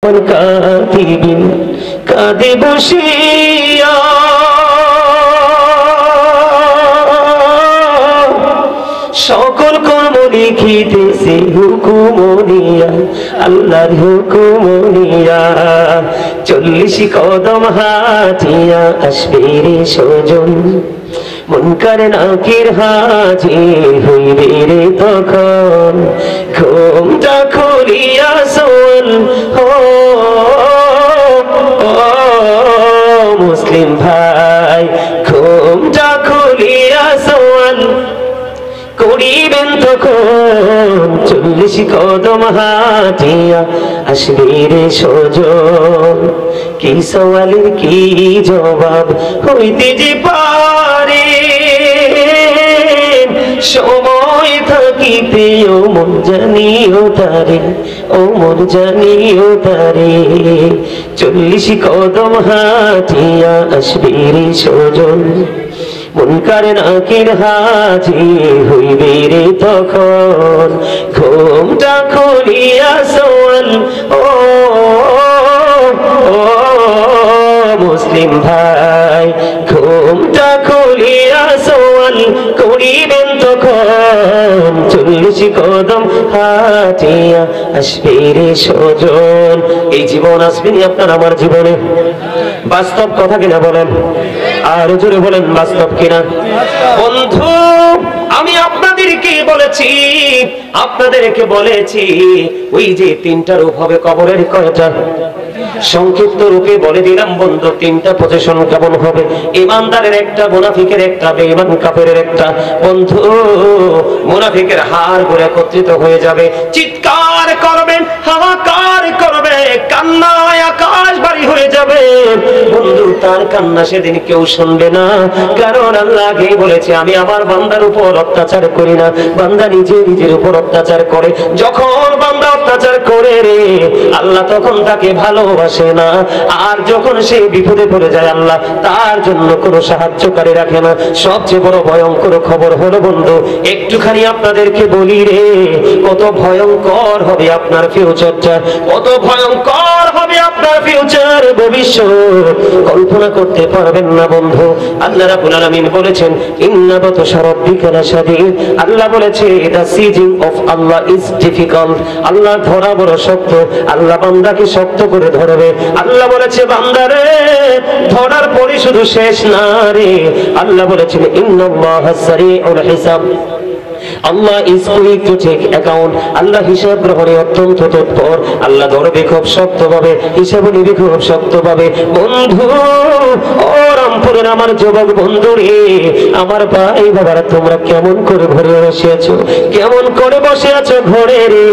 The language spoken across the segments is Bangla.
কাঁদিবিন কাঁদে বসিয়া সকল কর্ম লিখিতেছে হুকুমনিয়া আল্লাহর হুকুমনিয়া 40 কদম হাঁটিয়া আসবে রে সজন মুনকার নাকির হাজির হইবে রে তখন ঘুমটা খুলিয়া সোল মুসলিম ভাই ঘুমটা খুলিয়া সোল করিবেন তখন 40 কদম হাঁটিয়া আসবে রে সজন কি সওয়ালের কি জবাব হইতে যে পারে সময় থাকিতে ও মন জানিও তারে ও মন জানিও তারে 40 কদম হাঁটিয়া আসবে রে সজন মুনকার নাকির হাজির হইবে রে তখন ঘুমটা খুলিয়া সোল মুসলিম ভাই ঘুমটা খুলিয়া সোল করিবেন তখন 40 কদম হাঁটিয়া আসবে রে সজন এই জীবন আসবেনি আপনার আমার জীবনে বাস্তব কথা কিনা বলেন আর জোরে বলেন বাস্তব কিনা বন্ধু আমি আপনাদেরকে বলেছি ওই যে 3টা রূপ হবে কবরের কয়টা সংক্ষিপ্ত রূপে বলে দিলাম বন্ধু 3টা পজিশন কেমন হবে ঈমানদারের একটা মুনাফিকের একটা বেঈমান কাফেরের একটা বন্ধু মুনাফিকের হাড় গুলো একত্রিত হয়ে যাবে চিৎকার করবেন হাহাকার করবে কান্নায় আকাশ ভারী হয়ে যাবে বন্ধু তার কান্না সেদিন কেউ শুনবে না কারণ আল্লাহ আগেই বলেছে আমি আমার বান্দার উপর অত্যাচার করি না বান্দা নিজের উপর অত্যাচার করে যখন বান্দা অত্যাচার করে রে আল্লাহ তখন তাকে ভালোবাসে না আর যখন সে বিপদে পড়ে যায় আল্লাহ তার জন্য কোনো সাহায্যকারী রাখে না সবচেয়ে বড় ভয়ঙ্কর খবর হলো বন্ধু একটুখানি আপনাদেরকে বলি রে কত ভয়ঙ্কর হবে আপনার ফিউচারটা কত ভয়ঙ্কর হবে আপনার ফিউচার ভবিষ্যৎ কল্পনা করতে পারবেন না বন্ধু আল্লাহ রাব্বুল আলামিন বলেছেন ইন্না বাতশা রাব্বিকা লাশাদীদ আল্লাহ বলেছে দা সিজিং অফ আল্লাহ ইজ ডিফিকাল্ট আল্লাহ ধরা বড় শক্ত আল্লাহ বান্দাকে শক্ত করে ধরবে আল্লাহ বলেছে বান্দারে ধরার পরে শুধু শেষ না রে আল্লাহ বলেছেন ইন্নাল্লাহা সারিউল হিসাব Allah is quick to take account আল্লাহ হিসাব গ্রহণে অত্যন্ত তৎপর আল্লাহ ধরবে খুব শক্তভাবে হিসাব নিবে খুব শক্তভাবে বন্ধু ও রামপুরের আমার যুবক বন্ধু রে আমার ভাই বাবারা তোমরা কেমন করে ঘরে বসে আছো কেমন করে বসে আছো ঘরে রে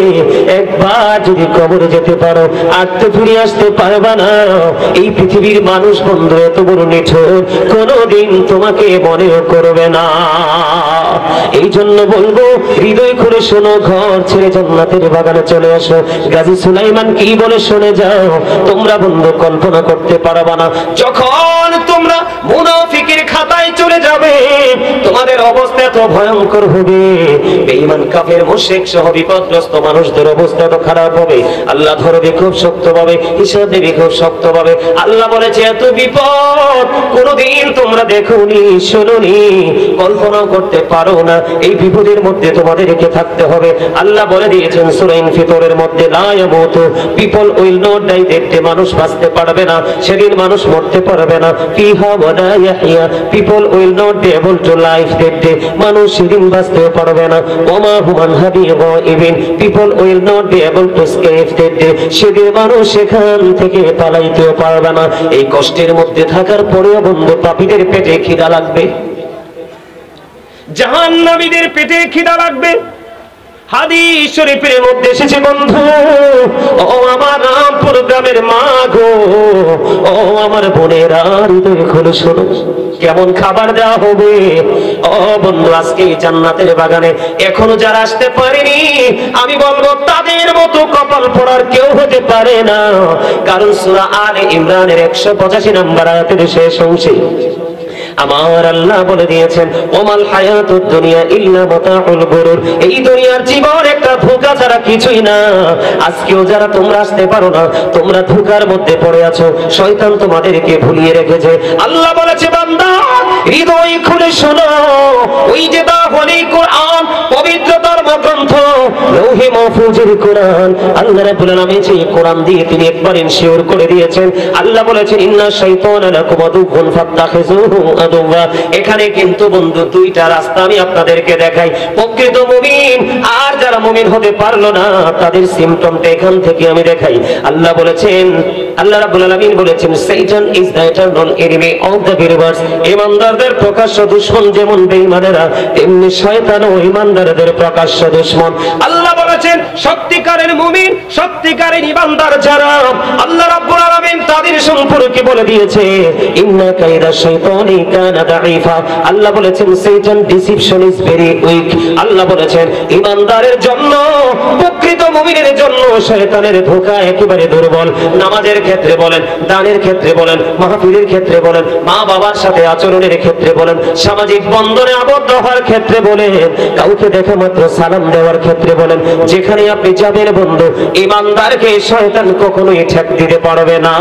একবার যদি কবরে যেতে পারো আর তো ফিরে আসতে পারবা না এই পৃথিবীর মানুষ বন্ধু এত বড় নিঠুর কোনোদিন তোমাকে মনেও করবে না এই জন্য বলবো হৃদয় খুলে শোনো ঘর ছেড়ে জান্নাতের বাগানে চলে আসো গাজী সুলাইমান কি বলে শুনে যাও তোমরা বন্ধু কল্পনা করতে পারবা না যখন তোমরা মুনাফিকের খাতায় চলে যাবে তোমাদের অবস্থা এত ভয়ঙ্কর হবে বেঈমান কাফের মুশরিক সহ বিপদগ্রস্ত মানুষদের অবস্থা তো খারাপ হবে আল্লাহ ধরবে খুব শক্তভাবে হিসাব দেবে খুব শক্তভাবে আল্লাহ বলেছে এত বিপদ কোনোদিন তোমরা দেখোনি শোনোনি কল্পনা করতে পারো না এই বিপদের মধ্যে তোমাদেরকে থাকতে হবে আল্লাহ বলে দিয়েছেন সূরা ইনফিতরের মধ্যে লা ইয়ামুতু পিপল উইল নট ডাই দেখতে মানুষ বাঁচতে পারবে না সেদিন মানুষ মরতে পারবে না ফিহা ওয়া লা ইয়াহইয়া people will not be able to live দেখতে মানুষ সেদিন বাঁচতে পারবে না ওমা হুমান হাবিবা even people will not be able to escape দেখতে সেদিন মানুষ সেখান থেকে পালাইতেও পারবে না এই কষ্টের মধ্যে থাকার পরেও বন্ধু পাপীদের পেটে খিদা লাগবে জাহান্নামীদের পেটে খিদা লাগবে হাদিস শরীফের মধ্যে এসেছে বন্ধু ও আমার রামপুর গ্রামের মা গো ও আমার বোনেরা হৃদয় খুলে শোনো কেমন খাবার দেওয়া হবে ও বন্ধু আজকে জান্নাতের বাগানে এখনো যারা আসতে পারেনি আমি বলবো তাদের মতো কপাল পড়ার কেউ হতে পারে না কারণ সূরা আলে ইমরানের 185 নম্বর আয়াতের শেষ অংশে আমার আল্লাহ বলে দিয়েছেন ওমাল হায়াতুদ দুনিয়া ইল্লা মাতাউল গুরুর, এই দুনিয়ার জীবন একটা ধোঁকা ছাড়া কিছুই না। আজকেও যারা তোমরা আসতে পারো না, তোমরা ধোঁকার মধ্যে পড়ে আছো, শয়তান তোমাদেরকে ভুলিয়ে রেখেছে। আল্লাহ বলেছে বান্দা হৃদয় খুলে শোনো, ওই যে দাহলি কোরআন পবিত্র ধর্মগ্রন্থ লৌহে মাহফুজের কোরআন, আল্লাহ রাব্বুল আলামিন সেই কোরআন দিয়ে তিনি একবার ইনশিওর করে দিয়েছেন। আল্লাহ বলেছেন ইন্না শাইতানা লাকুম আদুউন ফাত্তাখিযুহু আদুওয়া। এখানে কিন্তু বন্ধু দুইটা রাস্তা আমি আপনাদেরকে দেখাই, প্রকৃত মুমিন আর যারা মুমিন হতে পারলো না তাদের সিম্পটমটা এখান থেকে আমি দেখাই। আল্লাহ বলেছেন, আল্লাহ রাব্বুল আলামিন বলেছেন শয়তান is the eternal enemy of the believers. ঈমানদারদের প্রকাশ্য দুশমন যেমন বেঈমানেরা, তেমনি শয়তানও ঈমানদারদের প্রকাশ্য দুশমন। আল্লাহ বলেছেন সত্যিকারের মুমিন, সত্যিকারের ঈমানদার যারা, আল্লাহ রাব্বুল আলামিন তাদের সম্পর্কে বলে দিয়েছে ইন্না কাইদা শাইতানি কানা দাঈফা। আল্লাহ বলেছেন শয়তান ডিসিপশন ইজ ভেরি উইক। আল্লাহ বলেছেন ঈমানদারের জন্য, প্রকৃত মুমিনের জন্য শয়তানের ধোঁকা একেবারে দুর্বল। নামাজের ক্ষেত্রে বলেন, দানের ক্ষেত্রে বলেন, মাহফিলের ক্ষেত্রে বলেন, মা বাবার সাথে আচরণের ক্ষেত্রে বলেন, সামাজিক বন্ধনে আবদ্ধ হওয়ার ক্ষেত্রে বলেন, কাউকে দেখা মাত্র সালাম দেওয়ার ক্ষেত্রে বলেন, যেখানে আপনি যাবেন বন্ধু, ঈমানদারকে শয়তান কখনোই ঠেক দিতে পারবে না।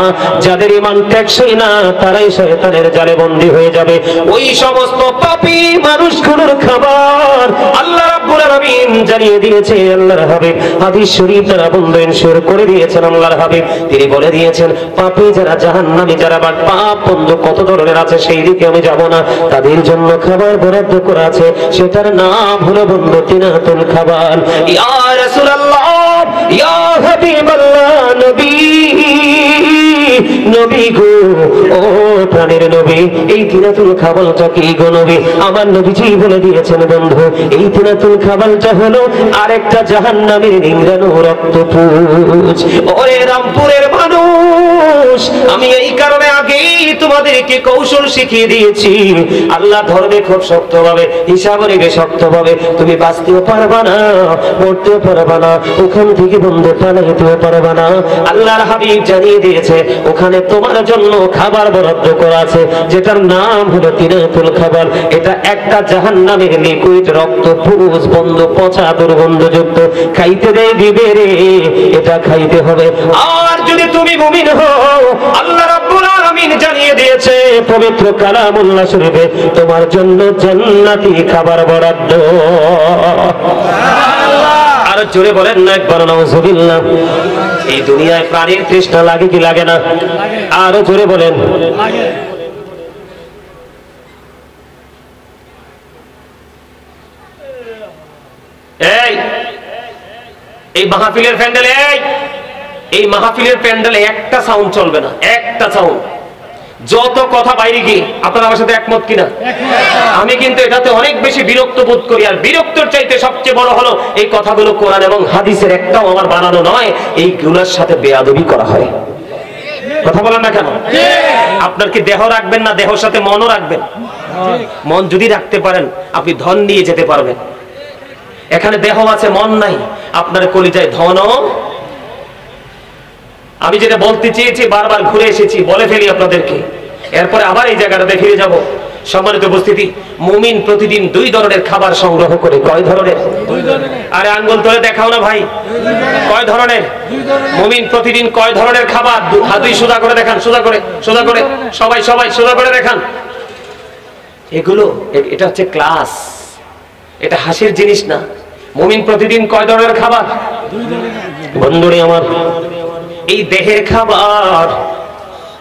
যাদের ঈমান টেকসই না তারাই শয়তানের জালে বন্দী হয়ে যাবে। ওই সমস্ত পাপী মানুষগুলোর খাবার আল্লাহ রাব্বুল আলামিন জানিয়ে দিয়েছে। আল্লাহর হাবিব হাদিস শরীফ দ্বারা বন্ধু ইনশিওর করে দিয়েছেন। আল্লাহর হাবিব তিনি বলে দিয়েছেন পাপী যারা, জাহান্নামী যারা, বাট পাপ বন্ধু কত ধরনের আছে সেই দিকে আমি যাব না। তাদের জন্য খাবার বরাদ্দ করা আছে, সেটার নাম হলো বন্ধু তিনাতুল খাবার। ইয়া রাসূলুল্লাহ, ইয়া হাবিবাল্লাহ, নবী, নবী গো, ও প্রাণের নবী, এই তিনাতুল খাবারটা কি গো নবী? আমার নবীজি বলে দিয়েছেন বন্ধু, এই তিনাতুল খাবারটা হলো আরেকটা জাহান্নামের নিংড়ানো রক্তপুঞ্জ। ওরে রামপুরের মানুষ, আমি এই কারণে আগেই তোমাদেরকে কৌশল শিখিয়ে দিয়েছি। আল্লাহ ধরবে খুব শক্তভাবে, হিসাব নেবে শক্তভাবে, তুমি বাঁচতেও পারবা না, মরতেও পারবা না, ওখান থেকে বন্ধু পালাইতেও পারবা না। আল্লাহর হাবিব জানিয়ে দিয়েছে ওখানে তোমার জন্য খাবার বরাদ্দ করা আছে, যেটার নাম হলো তিনাতুল খাবার। এটা একটা জাহান্নামের লিকুইড রক্তপুঞ্জ বন্ধু, পচা দুর্গন্ধযুক্ত, খাইতে দেয় দিবে রে, এটা খাইতে হবে। আর যদি তুমি মুমিন হও, আল্লাহ রাব্বুল আলামিন জানিয়ে দিয়েছে পবিত্র কালামুল্লাহ শরীফে তোমার জন্য জান্নাতি খাবার বরাদ্দ। আর জোরে বলেন না একবার নাউজুবিল্লাহ। এই দুনিয়ায় প্রাণীর তৃষ্ণা লাগে কি লাগে না? আরো জোরে বলেন। এই মাহফিলের প্যান্ডেলে, এই মাহফিলের প্যান্ডেলে একটা সাউন্ড চলবে না, একটা সাউন্ড। যত কথা বাইরে গিয়ে, আপনারা আমার সাথে একমত কিনা? আমি কিন্তু এটাতে অনেক বেশি বিরক্ত বোধ করি। আর বিরক্তর চাইতে সবচেয়ে বড় হলো এই কথাগুলো কোরআন এবং হাদিসের একটাও আমার বানানো নয়, এইগুলোর সাথে বেয়াদবি করা হয়। কথা বলেন না কেন? আপনার কি দেহ রাখবেন না দেহর সাথে মনও রাখবেন? মন যদি রাখতে পারেন আপনি ধন নিয়ে যেতে পারবেন। এখানে দেহ আছে, মন নাই, আপনার কলিজায় ধন। আমি যেটা বলতে চেয়েছি বারবার ঘুরে এসেছি, বলে ফেলি আপনাদেরকে, এরপরে আবার এই জায়গাটাতে ফিরে যাব। সম্মানিত উপস্থিতি, মুমিন প্রতিদিন 2 ধরনের খাবার সংগ্রহ করে। কয় ধরনের? আরে আঙ্গুল ধরে দেখাও না ভাই, কয় ধরনের? মুমিন প্রতিদিন কয় ধরনের খাবার? হাতুই সোজা করে দেখান, সোজা করে, সোজা করে, সবাই সবাই সোজা করে দেখান। এগুলো, এটা হচ্ছে ক্লাস, এটা হাসির জিনিস না। মুমিন প্রতিদিন কয় ধরনের খাবার? বন্ধুরে আমার, এই দেহের খাবার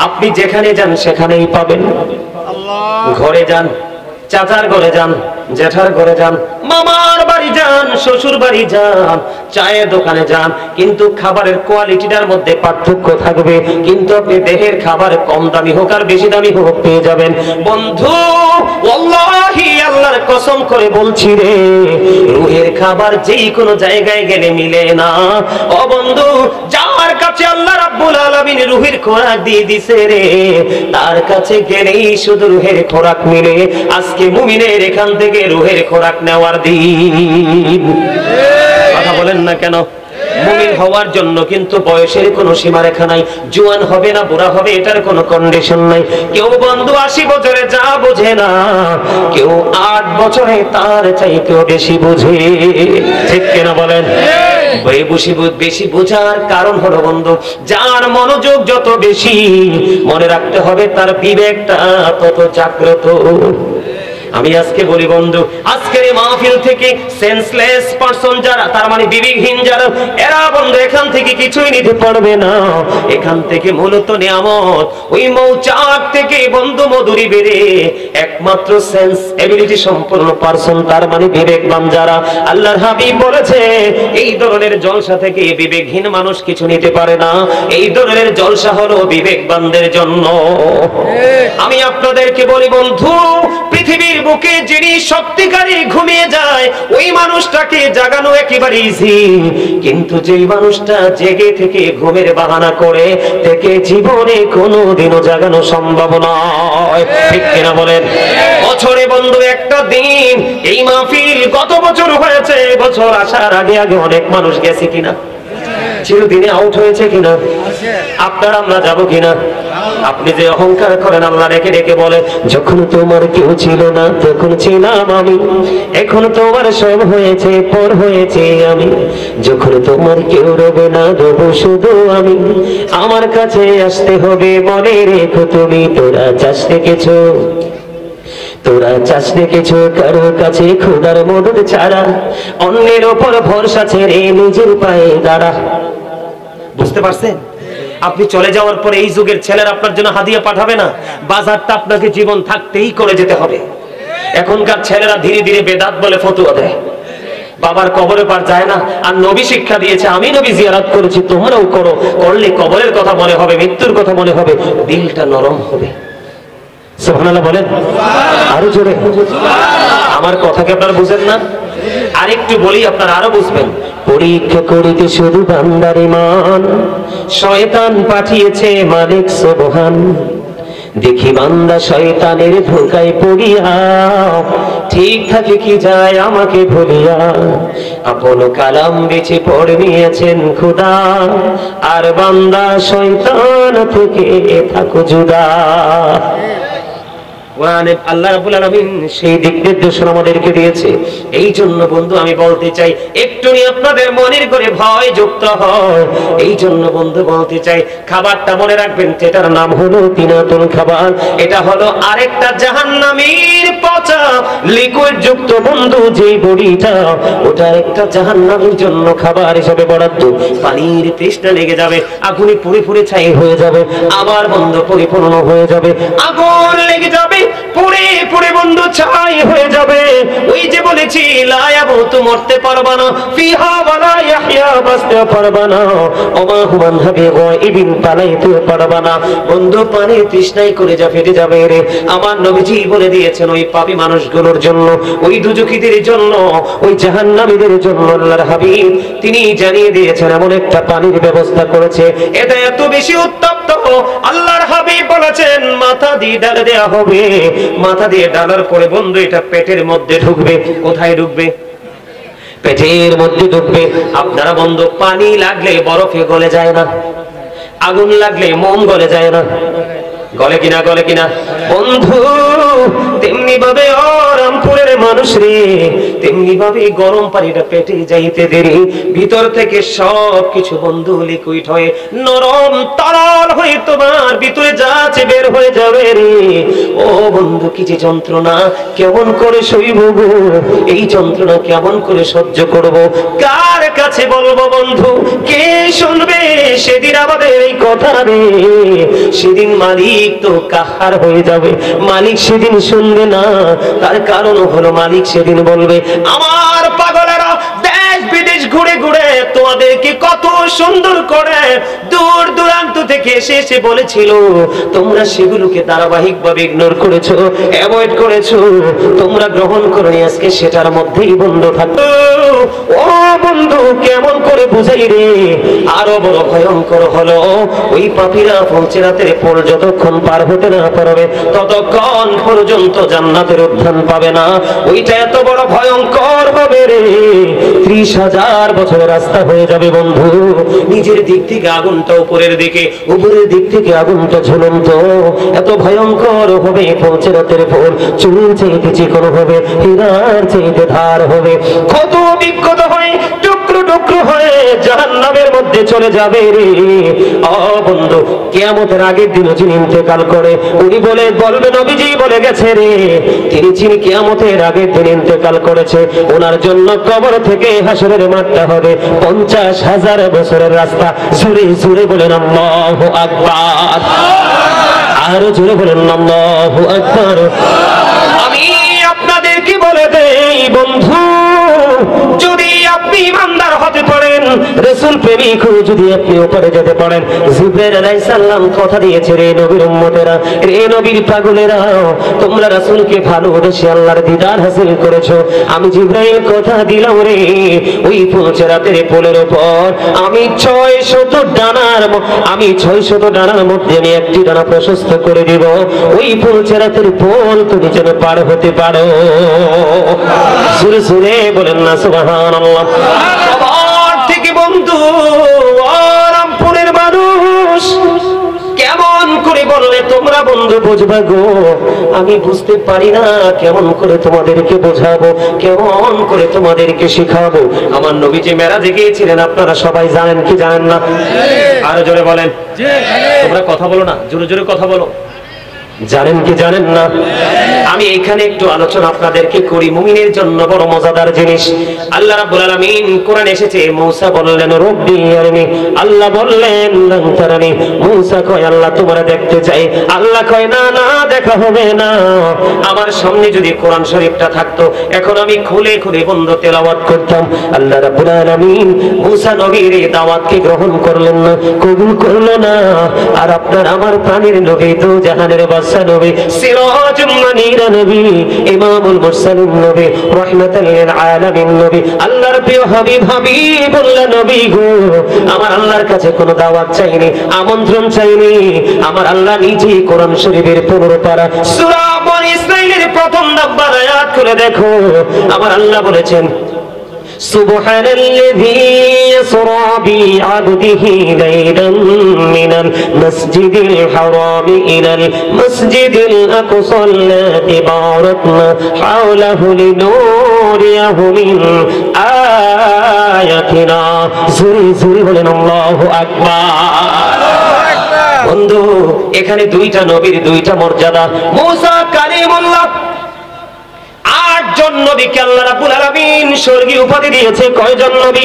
আপনি যেখানে যান সেখানেই পাবেন। ঘরে যান, চাচার ঘরে যান, জেঠার ঘরে যান, মামার বাড়ি যান, শ্বশুর বাড়ি যান, চায়ের দোকানে যান, কিন্তু খাবারের কোয়ালিটিটার মধ্যে পার্থক্য থাকবে। কিন্তু আপনি দেহের খাবার কম দামি হোক আর বেশি দামি হোক পেয়ে যাবেন। বন্ধু ওয়াল্লাহি আল্লাহর কসম করে বলছি রে, রুহের খাবার যেই কোনো জায়গায় গেলে মিলে না। ও বন্ধু, যার কাছে আল্লাহ রাব্বুল আলামিন রুহের খোরাক দিয়ে দিছে রে, তার কাছে গেলেই শুধু রুহের খোরাক মিলে। আজকে মুমিনের এখান থেকে রুহের খোরাক নেওয়ার দিন। কথা বলেন না কেন? মুমিন হওয়ার জন্য কিন্তু বয়সের কোনো সীমারেখা নাই। জোয়ান হবে না বুড়া হবে এটার কোনো কন্ডিশন নাই। কেউ বন্ধু 80 বছরে যা বোঝে না, কেউ 8 বছরে তার চাইতেও বেশি বোঝে। ঠিক কিনা বলেন? বেশি বোঝার কারণ হলো বন্ধু, যার মনোযোগ যত বেশি, মনে রাখতে হবে তার বিবেকটা তত জাগ্রত। আমি আজকে বলি বন্ধু, আজকের এই মাহফিল থেকে সেন্সলেস পারসন যারা, তার মানে বিবেকহীন যারা, এরা বন্ধু এখান থেকে কিছুই নিতে পারবে না। এখান থেকে মূলত নিয়ামত, ওই মৌচাক থেকে বন্ধু মধুরি বেরে একমাত্র সেন্স এবিলিটি সম্পন্ন পারসন, তার মানে বিবেকবান যারা। আল্লাহর হাবিব বলেছে এই ধরনের জলসা থেকে বিবেকহীন মানুষ কিছু নিতে পারে না। এই ধরনের জলসা হলো বিবেকবানদের জন্য। আমি আপনাদেরকে বলি বন্ধু, পৃথিবীর বুকে যিনি সত্যিকারই ঘুমিয়ে যায় ওই মানুষটাকে জাগানো একেবারে ইজি, কিন্তু যেই মানুষটা জেগে থেকে ঘুমের বাহানা করে থেকে জীবনে কোনোদিনও জাগানো সম্ভব নয়। ঠিক কিনা বলেন? বছরে বন্ধু একটা দিন, এই মাহফিল গত বছর হয়েছে, বছর আসার আগে আগে অনেক মানুষ গেছে কিনা, চিরদিনে আউট হয়েছে কিনা, আপনার আমরা যাব কিনা? আপনি যে অহংকার করেন, আল্লাহ রেখে রেখে বলে যখন তোমার কেউ ছিল না তখন ছিলাম আমি, এখন তোমার সব হয়েছে পর হয়েছে আমি, যখন তোমার কেউ রবে না রবো শুধু আমি, আমার কাছে আসতে হবে মনে রেখো তুমি। তোরা চাষ দেখেছো, তোরা চাষ দেখেছো কারো কাছে খোদার মদত ছাড়া, অন্যের ওপর ভরসা ছেড়ে নিজের পায়ে দাঁড়া। বুঝতে পারছেন? আপনি চলে যাওয়ার পরে এই যুগের ছেলেরা আপনার জন্য হাদিয়া পাঠাবে না, বাজারটা আপনাকে জীবন থাকতেই করে যেতে হবে। এখনকার ছেলেরা ধীরে ধীরে বেদাত বলে ফতুয়া দেয়, বাবার কবরে পার যায় না। আর নবী শিক্ষা দিয়েছে, আমি নবী জিয়ারত করেছি তোমরাও করো, করলে কবরের কথা মনে হবে, মৃত্যুর কথা মনে হবে, দিলটা নরম হবে। সুবহানাল্লাহ বলেন আরো জোরে। আমার কথাকে আপনারা বুঝেন না? আরেকটু বলি আপনারা আরো বুঝবেন। পরীক্ষা করিতে শুধু বান্দার ঈমান, শয়তান পাঠিয়েছে মালিক সুবহান। দেখি বান্দা শয়তানের ধোঁকায় পড়িয়া, ঠিক থাকে কি যায় আমাকে ভুলিয়া, আপন কালাম বেছে পড়ে নিয়েছেন খোদা, আর বান্দা শয়তান থেকে থাকো জুদা। আল্লাহ রাব্বুল আলামিন সেই দিক নির্দেশনা আমাদেরকে দিয়েছে। এই জন্য বন্ধু আমি বলতে চাই, একটু আপনাদের মনের করে ভয় যুক্ত হয়। এই জন্য বন্ধু বলতে চাই, খাবারটা মনে রাখবেন, এটার নাম হলো তিনাতুন খাবার। এটা হলো আরেকটা জাহান্নামীর পচা লিকুইড যুক্ত বন্ধু যেই বড়িটা, ওটা একটা জাহান্নামীর জন্য খাবার হিসেবে বরাদ্দ। পানির তৃষ্ণা লেগে যাবে, আগুনে পুড়ে পুড়ে ছাই হয়ে যাবে, আবার বন্ধু পরিপূর্ণ হয়ে যাবে, আগুন লেগে যাবে, পুড়ে পুড়ে বন্ধু ছাই হয়ে যাবে। ওই যে বলেছি লা ইয়ামুতু, মরতে পারবা না, ফিহা ওয়ালা ইয়াহইয়া, বাঁচতে পারবা না, ওমা হুমান হাবি গায়বিন, পালাইতে পারবা না। বন্ধু পানি তৃষ্ণায় করে যা ফেটে যাবে রে। আমার নবীজি বলে দিয়েছেন ওই পাপী মানুষগুলোর জন্য, ওই দুজখীদের জন্য, ওই জাহান্নামীদের জন্য আল্লাহর হাবিব তিনি জানিয়ে দিয়েছেন এমন একটা পানির ব্যবস্থা করেছে, এটা এত বেশি উত্তপ্ত, আল্লাহর হাবিব বলেছেন মাথা দিয়ে ঢালে দেয়া হবে। মাথা দিয়ে ঢালার পরে বন্ধু এটা পেটের মধ্যে ঢুকবে। কোথায় ঢুকবে? পেটের মধ্যে ঢুকবে। আপনারা বন্ধু পানি লাগলে বরফে গলে যায় না, আগুন লাগলে মোম গলে যায় না, গলে কিনা? গলে কিনা বন্ধু? তেমনি ভাবে রামপুরের মানুষ রে, তেমনি ভাবে গরম পানিটা পেটে যাইতে দেরি, ভিতর থেকে সব কিছু বন্ধু লিকুইড হয়ে নরম তরল হয়ে তোমার ভিতরে যাচ্ছে বের হয়ে যাবে রে। ও বন্ধু কি যে যন্ত্রণা, কেমন করে সইব গো এই যন্ত্রণা, কেমন করে সহ্য করব, কার কাছে বলবো বন্ধু, কে শুনবে সেদিন আমাদের এই কথা রে? সেদিন মালিক তো কাহার হয়ে যাবে, মালিক সেদিন শুনবে না। তার কারণ হলো মালিক সেদিন বলবে, আমার পাগলেরা দেশ বিদেশ ঘুরে ঘুরে তোমাদেরকে কত সুন্দর করে দূর দূরান্ত থেকে এসে এসে বলেছিল, তোমরা সেগুলোকে ধারাবাহিক ভাবে ইগনোর করেছো, অ্যাভয়েড করেছো, তোমরা গ্রহণ করোনি, আজকে সেটার মধ্যেই বন্ধ থাকো। ও বন্ধু কেমন করে বুঝাই রে, আরো বড় ভয়ঙ্কর হলো ওই পাপীরা পঞ্চরাতের পোল যতক্ষণ পার হতে না পারবে ততক্ষণ পর্যন্ত জান্নাতের উদ্যান পাবে না। ওইটা এত বড় ভয়ঙ্কর হবে রে, 30,000 বছরের রাস্তা হয়ে যাবে বন্ধু। নিজের দিক থেকে আগুনটা উপরের দিকে, উপরের দিক থেকে আগুনটা ঝুলন্ত, এত ভয়ঙ্কর হবে। পঞ্চরাতের পোল চুল চাইতে চিকন হবে, হীরার চাইতে ধার হবে, কত অভিজ্ঞত হয়ে টুকরো টুকরো হয়ে জাহান্নামের মধ্যে চলে যাবে রে। ও বন্ধু, কিয়ামতের আগের দিন যিনি ইন্তেকাল করে উনি বলবে নবীজি বলে গেছে রে, যিনি কিয়ামতের আগের দিন ইন্তেকাল করেছে ওনার জন্য কবর থেকে হাসরের মাঠটা হবে 50,000 বছরের রাস্তা। জোরে জোরে বলেন আল্লাহু আকবার, আরো জোরে বলেন আল্লাহু আকবার। আমি আপনাদেরকে বলে দেই বন্ধু, যদি আপনি ইমানদার হতে পারেন, রাসূল প্রেমিক যদি আপনি উপরে যেতে পারেন, জিবরাইল আলাইহিস সালাম কথা দিয়েছে রে নবীর উম্মতেরা, রে নবীর পাগলেরা, তোমরা রাসূলকে ভালোবেসে আল্লাহর দিদার হাসিল করেছো। আমি জিবরাইল কথা দিলাম রে, ওই পঞ্চরাতের পোলের উপর আমি 600 ডানার মধ্যে আমি একটি ডানা প্রশস্ত করে দিব, ওই পঞ্চরাতের পোল তুমি যেন পার হতে পারো। সুরে সুরে বলেন না সুবহানাল্লাহ। সবার থেকে বন্ধু রামপুরের মানুষ কেমন করে বললে তোমরা বন্ধু বুঝবা গো, আমি বুঝতে পারি না কেমন করে তোমাদেরকে বোঝাবো, কেমন করে তোমাদেরকে শিখাবো। আমার নবী যে মেরাজে গিয়েছিলেন আপনারা সবাই জানেন কি জানেন না? আরো জোরে বলেন, তোমরা কথা বলো না, জোরে জোরে কথা বলো। জানেন কি জানেন না? আমি এখানে একটু আলোচনা আপনাদেরকে করি, মুমিনের জন্য বড় মজাদার জিনিস। আল্লাহ রাব্বুল আলামিন কোরআন এসেছে, মূসা বললেন রব্বি আরনি, আল্লাহ বললেন লান তারানি। মূসা কয় আল্লাহ তোমারে দেখতে চাই, আল্লাহ কয় না না দেখা হবে না। আমার সামনে যদি কোরআন শরীফটা থাকতো এখন আমি খুলে খুলে বন্ধ তেলাওয়াত করতাম। আল্লাহ রাব্বুল আলামিন মূসা নবীর এই দাওয়াতকে গ্রহণ করলেন না, কবুল করলো না। আর আপনার আমার প্রাণের নবী, তো জাহানের নবী, সিরাজুল মুনির নবী, ইমামুল মুরসালিন নবী, রাহমাতাল লিল আলামিন নবী, আল্লাহর প্রিয় হাবিবুল্লাহ নবী গো, আমার আল্লাহর কাছে কোনো দাওয়াত চাইনি, আমন্ত্রণ চাইনি। আমার আল্লাহ নিজেই কোরআন শরীফের 15 পারা সূরা বনী ইসরাঈলের প্রথম নাম্বার আয়াত করে দেখো, আমার আল্লাহ বলেছেন سبحان الذي يسرى بعبده ليلا من المسجد الحرام إلى المسجد الأقصى الذي باركنا حوله لنريه من آياتنا زوري زوري বলেন আল্লাহু আকবার। বন্ধু এখানে দুইটা নবীর দুইটা মর্যাদা। মূসা কালিমুল্লাহ, 8 জন নবীকে আল্লাহ রাব্বুল আলামিন স্বর্গীয় উপাধি দিয়েছে। কয়জন নবী?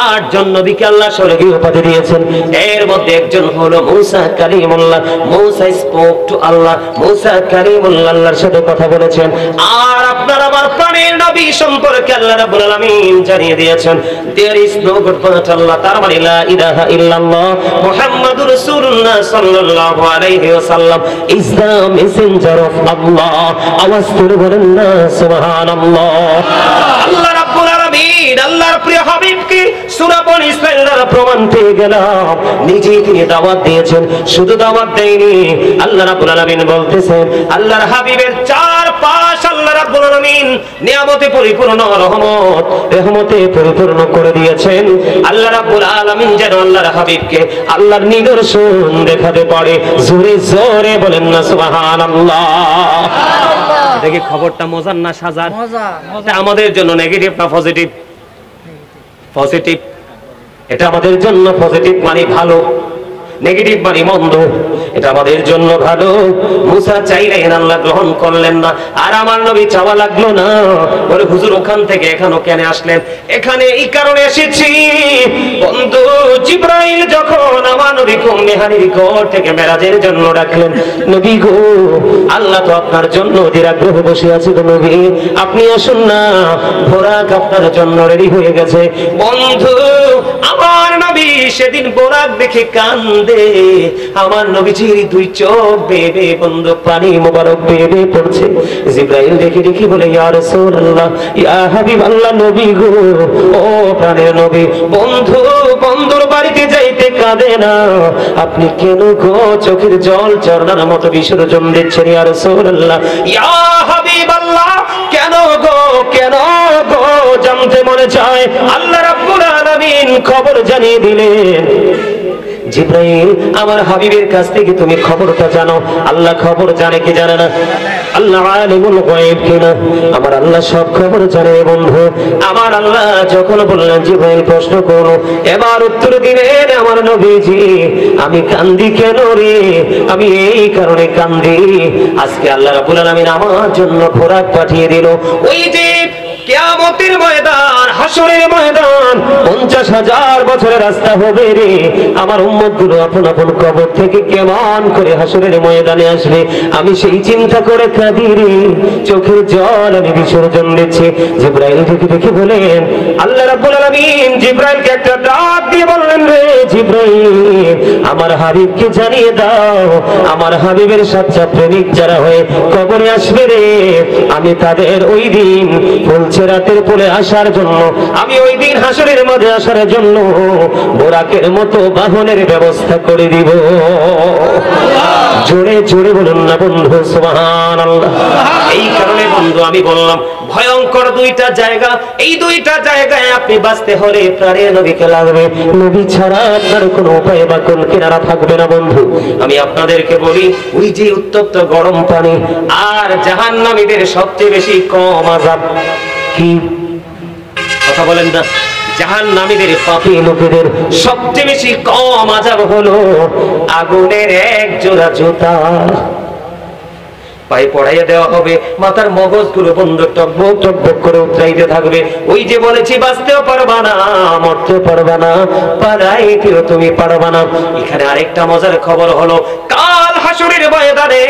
8 জন নবীকে আল্লাহ স্বর্গীয় উপাধি দিয়েছেন। এর মধ্যে একজন হলো মূসা কালিমুল্লাহ। মূসা স্পোক টু আল্লাহ, মূসা কালিমুল্লাহ আল্লাহর সাথে কথা বলেছেন। আর আপনার আমার প্রাণের নবী সম্পর্কে আল্লাহ রাব্বুল আলামিন জানিয়ে দিয়েছেন there is no god but Allah, তার মানে লা ইলাহা ইল্লাল্লাহ মুহাম্মাদুর রাসূলুল্লাহ সাল্লাল্লাহু আলাইহি ওয়াসাল্লাম is the messenger of Allah। আওয়াজ করে বলেন না সুবহানাল্লাহ। আল্লাহ রাব্বুল আলামিন আল্লাহর প্রিয় হাবিবকে সূরা বনী ইসরাঈল দ্বারা প্রমাণ পেয়ে গেলাম, নিজেই তিনি দাওয়াত দিয়েছেন। শুধু দাওয়াত দেয়নি, আল্লাহ রাব্বুল আলামিন বলতেছেন আল্লাহর হাবিবের 4 পাশ আল্লাহ রাব্বুল আলামিন নিয়ামতে পরিপূর্ণ, রহমতে পরিপূর্ণ করে দিয়েছেন। আল্লাহ রাব্বুল আলামিন যেন আল্লাহর হাবিবকে আল্লাহর নিদর্শন দেখাতে পারে। জোরে জোরে বলেন না সুবহানাল্লাহ। দেখি খবরটা মজার না সাজার? এটা আমাদের জন্য নেগেটিভ না পজিটিভ? পজিটিভ। এটা আমাদের জন্য পজিটিভ মানে ভালো, নেগেটিভ মানে মন্দ। এটা আমাদের জন্য ভালো। মুসা চাইলেন, আল্লাহ গ্রহণ করলেন না। আর আমার নবী চাওয়া লাগলো না, বলে হুজুর ওখান থেকে এখানে কেন আসলেন? এখানে এই কারণে এসেছি বন্ধু, জিবরাইল যখন আমার নবীকে মেহানির ঘর থেকে মেরাজের জন্য ডাকলেন, নবী গো আল্লাহ তো আপনার জন্য নিরাগ্রহে বসে আছে গো নবী, আপনি আসুন না, বোরাক আপনার জন্য রেডি হয়ে গেছে। বন্ধু আমার নবী সেদিন বোরাক দেখে কান্দে আমার নবীজির দুই চোখ বেয়ে বেয়ে বন্ধু পানি মোবারক বেয়ে বেয়ে পড়ছে। জিবরাইল দেখে দেখি বলে, ইয়া রাসূলুল্লাহ, ইয়া হাবিবাল্লাহ, নবী গো, ও প্রাণের নবী, বন্ধু বন্ধুর বাড়িতে যাইতে কাঁদে না, আপনি কেন গো চোখের জল ঝর্ণার মতো বিসর্জন দিচ্ছেন? ইয়া রাসূলুল্লাহ, ইয়া হাবিবাল্লাহ, কেন গো, কেন গো, জানতে মনে চায়। আল্লাহ রাব্বুল আলামিন খবর জানিয়ে দিলেন, জিবরাইল, আমার হাবিবের কাছ থেকে তুমি খবরটা জানো। আল্লাহ খবর জানে কি জানে না? আল্লাহ আলিমুল গায়ব কিনা? আমার আল্লাহ সব খবর জানে বন্ধু। আমার আল্লাহ যখন বললেন জিবরাইল প্রশ্ন করো, এবার উত্তর দিলেন আমার নবীজি, আমি কান্দি কেন রে? আমি এই কারণে কান্দি, আজকে আল্লাহ রাব্বুল আলামিন আমার জন্য খোরাক পাঠিয়ে দিল। ওই যে কিয়ামতের ময়দান, হাসরের ময়দান, 50,000 বছরের রাস্তা হবে রে। আমার উম্মতগুলো আপন আপন কবর থেকে কেমন করে হাসরের ময়দানে আসবে, আমি সেই চিন্তা করে কাঁদি রে, চোখের জল আমি বিসর্জন দিচ্ছি। জিবরাইল দেখে দেখে বলেন, আল্লাহ রাব্বুল আলামিন জিবরাইলকে একটা ডাক দিয়ে বললেন, রে জিবরাইল, আমার হাবিবকে জানিয়ে দাও, আমার হাবিবের সাচ্চা প্রেমিক যারা হয়ে কবরে আসবে রে, আমি তাদের ওই দিন রাতের পরে আসার জন্য, আমি ওই দিন হাসরের মাঝে আসার জন্য বোরাকের মতো বাহনের ব্যবস্থা করে দিব। জোরে জোরে বলুন না বন্ধু সুবহানাল্লাহ। এই কারণে বন্ধু আমি বললাম, ভয়ঙ্কর দুইটা জায়গা, এই দুইটা জায়গায় আপনি বাঁচতে হলে প্রাণের নবীকে লাগবে। নবী ছাড়া আপনার কোনো উপায় বা কোন কিনারা থাকবে না বন্ধু। আমি আপনাদেরকে বলি, ওই যে উত্তপ্ত গরম পানি আর জাহান্নামীদের সবচেয়ে বেশি কম আযাব কি? কথা বলেন না? জাহান্নামীদের, পাপী লোকেদের সবচেয়ে বেশি কম আযাব হলো আগুনের এক জোড়া জুতা পায়ে পড়াইয়া দেওয়া হবে, মাথার মগজগুলো বন্ধ টকবক টকবক করে উতরাইতে থাকবে। ওই যে বলেছি, বাঁচতেও পারবা না, মরতেও পারবা না, পালাইতেও তুমি পারবা না। এখানে আরেকটা মজার খবর হলো, কাল হাসরের ময়দানে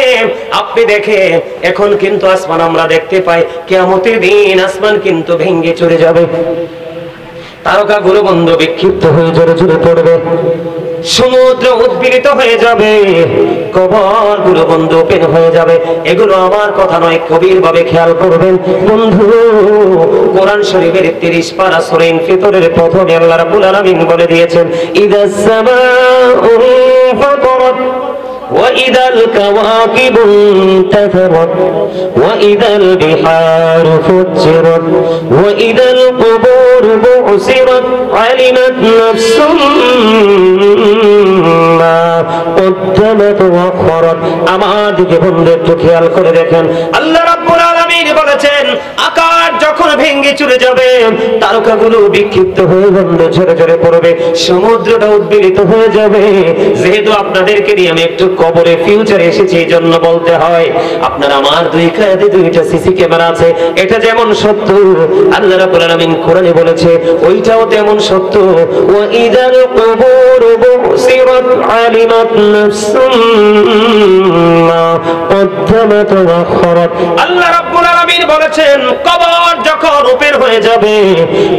আপনি দেখেন, এখন কিন্তু আসমান আমরা দেখতে পাই, কিয়ামতের দিন আসমান কিন্তু ভেঙে চলে যাবে, তারকাগুলো বন্ধ বিক্ষিপ্ত হয়ে জোরে জোরে পড়বে, সমুদ্র উদ্বেলিত হয়ে যাবে, কবরগুলো বন্ধ ওপেন হয়ে যাবে। এগুলো আমার কথা নয়, গভীর ভাবে খেয়াল করবেন বন্ধু। কোরআন শরীফের 30 পারা সূরা ইনফিতরের প্রথমে আল্লাহ রাব্বুল আলামিন বলে দিয়েছেন, ইদাস সামাউ ফাতারাত وإذا الكواكب انتثرت وإذا البحار فجرت وإذا القبور بعثرت علمت نفس ما قدمت وأخرت। আমার দিকে বন্ধু একটু খেয়াল করে দেখেন, আল্লাহ রাব্বুল আলামিন বলেছেন, আকাশ যখন ভেঙে চলে যাবে, তারকাগুলো বিক্ষিপ্ত হয়ে বন্ধ ঝরে ঝরে পড়বে, সমুদ্রটা উদ্বেলিত হয়ে যাবে। যেহেতু আপনাদেরকে নিয়ে আমি একটু কবরে ফিউচারে এসেছি, এই জন্য বলতে হয়, আপনার আমার দুই কাঁধে দুইটা সিসি ক্যামেরা আছে, এটা যেমন সত্য আল্লাহ রাব্বুল আলামিন কোরআনে বলেছে, ওইটাও তেমন সত্য। ওয়া ইদাল কুবুর বুসিরাত আলিমাত নাফসুম মা কদ্দামাত ওয়া আখরাত। আল্লাহ রাব্বুল আলামিন বলেছেন, কবর যখন ওপেন হয়ে যাবে,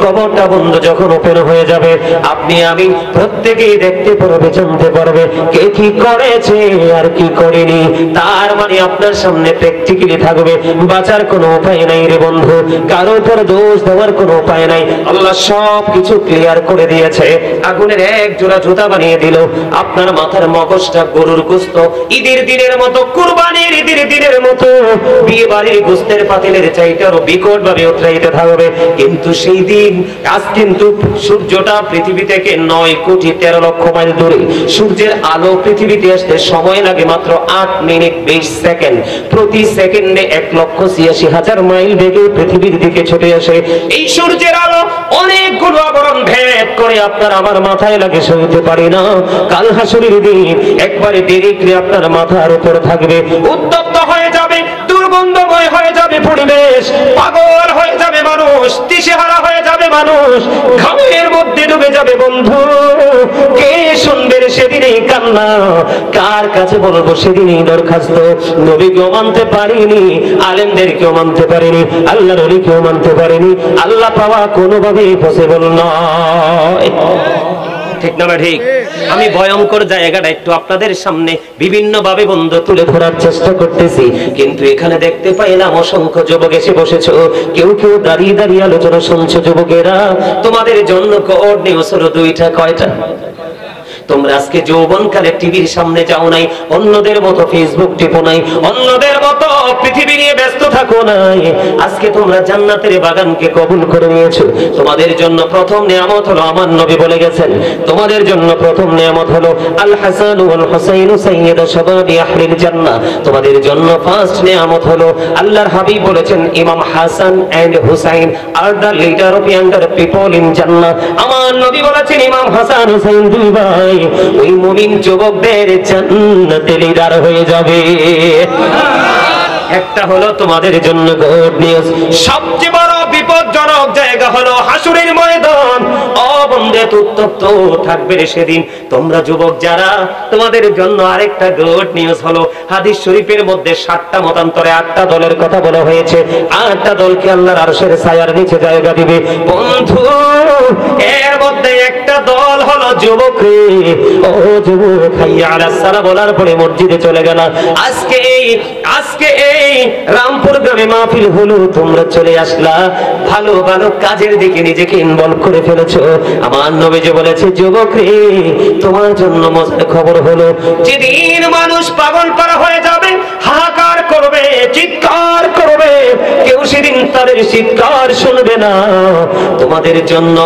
কবরটা বন্ধ যখন ওপেন হয়ে যাবে, আপনি আমি প্রত্যেকেই দেখতে পারবে, জানতে পারবে কে কি করেছে আর কি করেনি। তার মানে আপনার সামনে প্র্যাকটিক্যালি থাকবে, বাঁচার কোনো উপায় নাই রে বন্ধু, কারো উপর দোষ দেওয়ার কোনো উপায় নাই। আল্লাহ সব কিছু ক্লিয়ার করে দিয়েছে, আগুনের এক জোড়া জুতা বানিয়ে দিল, আপনার মাথার মগজটা গরুর গোশত ঈদের দিনের মতো, কুরবানির ঈদের দিনের মতো, বিয়ে বাড়ির গোশতের পাতিলের চাইতে আরো বিকট ভাবে উতরাইতে থাকবে। কিন্তু সেই দিন, আজ কিন্তু সূর্যটা পৃথিবী থেকে 9,13,00,000 মাইল দূরে, সূর্যের আলো পৃথিবীতে আসতে সময় লাগে মাত্র 8 মিনিট 20 সেকেন্ড। প্রতি সেকেন্ডে 1,86,000 মাইল বেগে পৃথিবীর দিকে ছুটে আসে। এই সূর্যের আলো অনেকগুলো আবরণ ভেদ করে আপনার আমার মাথায় লাগে, সইতে পারি না। কাল হাসরের দিন একবারে ডিরেক্টলি আপনার মাথার উপর থাকবে, উত্তপ্ত হয়ে যাবে, দুর্গন্ধময় হয়ে যাবে পরিবেশ, পাগল হয়ে যাবে মানুষ, দিশেহারা হয়ে যাবে মানুষ, ঘামের মধ্যে ডুবে যাবে বন্ধু। কে শুনবে সেদিনই কান্না, কার কাছে বলবো সেদিনই দরখাস্ত। নবীকেও মানতে পারিনি, আলেমদেরকেও মানতে পারিনি, আল্লাহর ওলিকেও মানতে পারিনি, আল্লাহ পাওয়া কোনোভাবেই পসিবল নয়। ঠিক না ঠিক? আমি ভয়ঙ্কর জায়গাটা একটু আপনাদের সামনে বিভিন্ন ভাবে বন্ধু তুলে ধরার চেষ্টা করতেছি, কিন্তু এখানে দেখতে পাইলাম অসংখ্য যুবক এসে বসেছো, কেউ কেউ দাঁড়িয়ে দাঁড়িয়ে আলোচনা শুনছো। যুবকেরা, তোমাদের জন্য কোড নিউজ হলো দুইটা। কয়টা? তোমরা আজকে যৌবনকালে টিভির সামনে যাও নাই, অন্যদের মতো ফেসবুক টিপো নাই, অন্যদের মতো পৃথিবী নিয়ে ব্যস্ত থাকো নাই। আজকে তোমরা জান্নাতের বাগানকে কবুল করে নিয়েছো। তোমাদের জন্য প্রথম নিয়ামত হলো, আমার নবী বলে গেছেন, তোমাদের জন্য প্রথম নিয়ামত হলো আল হাসান ওয়াল হুসাইন সাইয়্যিদা শাবাবি আহলিল জান্নাহ। তোমাদের জন্য ফার্স্ট নিয়ামত হলো, আল্লাহর হাবিব বলেছেন, Imam Hasan and Husain are the leader of younger people in Jannah. আমার নবী বলেছেন, ইমাম হাসান হুসাইন দুই ভাই ওই মুমিন যুবকদের জান্নাতে লিডার হয়ে যাবে। একটা হলো তোমাদের জন্য গুড নিউজ। সবচেয়ে বড় বিপজ্জনক জায়গা হলো হাসরের ময়দান। অবন্ধে উত্তপ্ত থাকবে সেদিন। তোমরা যুবক যারা, তোমাদের জন্য আরেকটা গুড নিউজ হলো, হাদিস শরীফের মধ্যে 7টা মতান্তরে 8টা দলের কথা বলা হয়েছে। 8টা দলকে আল্লাহর আরশের ছায়ার নিচে জায়গা দিবে। বন্ধু, এর মধ্যে একটা দল হলো যুবক। ও যুবক, হাইয়া আলাস সালাহ বলার পরে মসজিদে চলে গেল। আজকে এই রামপুর গ্রামে মাহফিল হলো, তোমরা চলে আসলা, ভালো ভালো কাজের দিকে নিজেকে ইনভলভ করে ফেলেছো। আমার নবী যে বলেছে, যুবক রে, তোমার জন্য মজার খবর হলো, যেদিন মানুষ পাগল পারা হয়ে যাবে, হাহাকার করবে, চিৎকার করবে, কেউ সেদিন তাদের চিৎকার শুনবে না। তোমাদের জন্য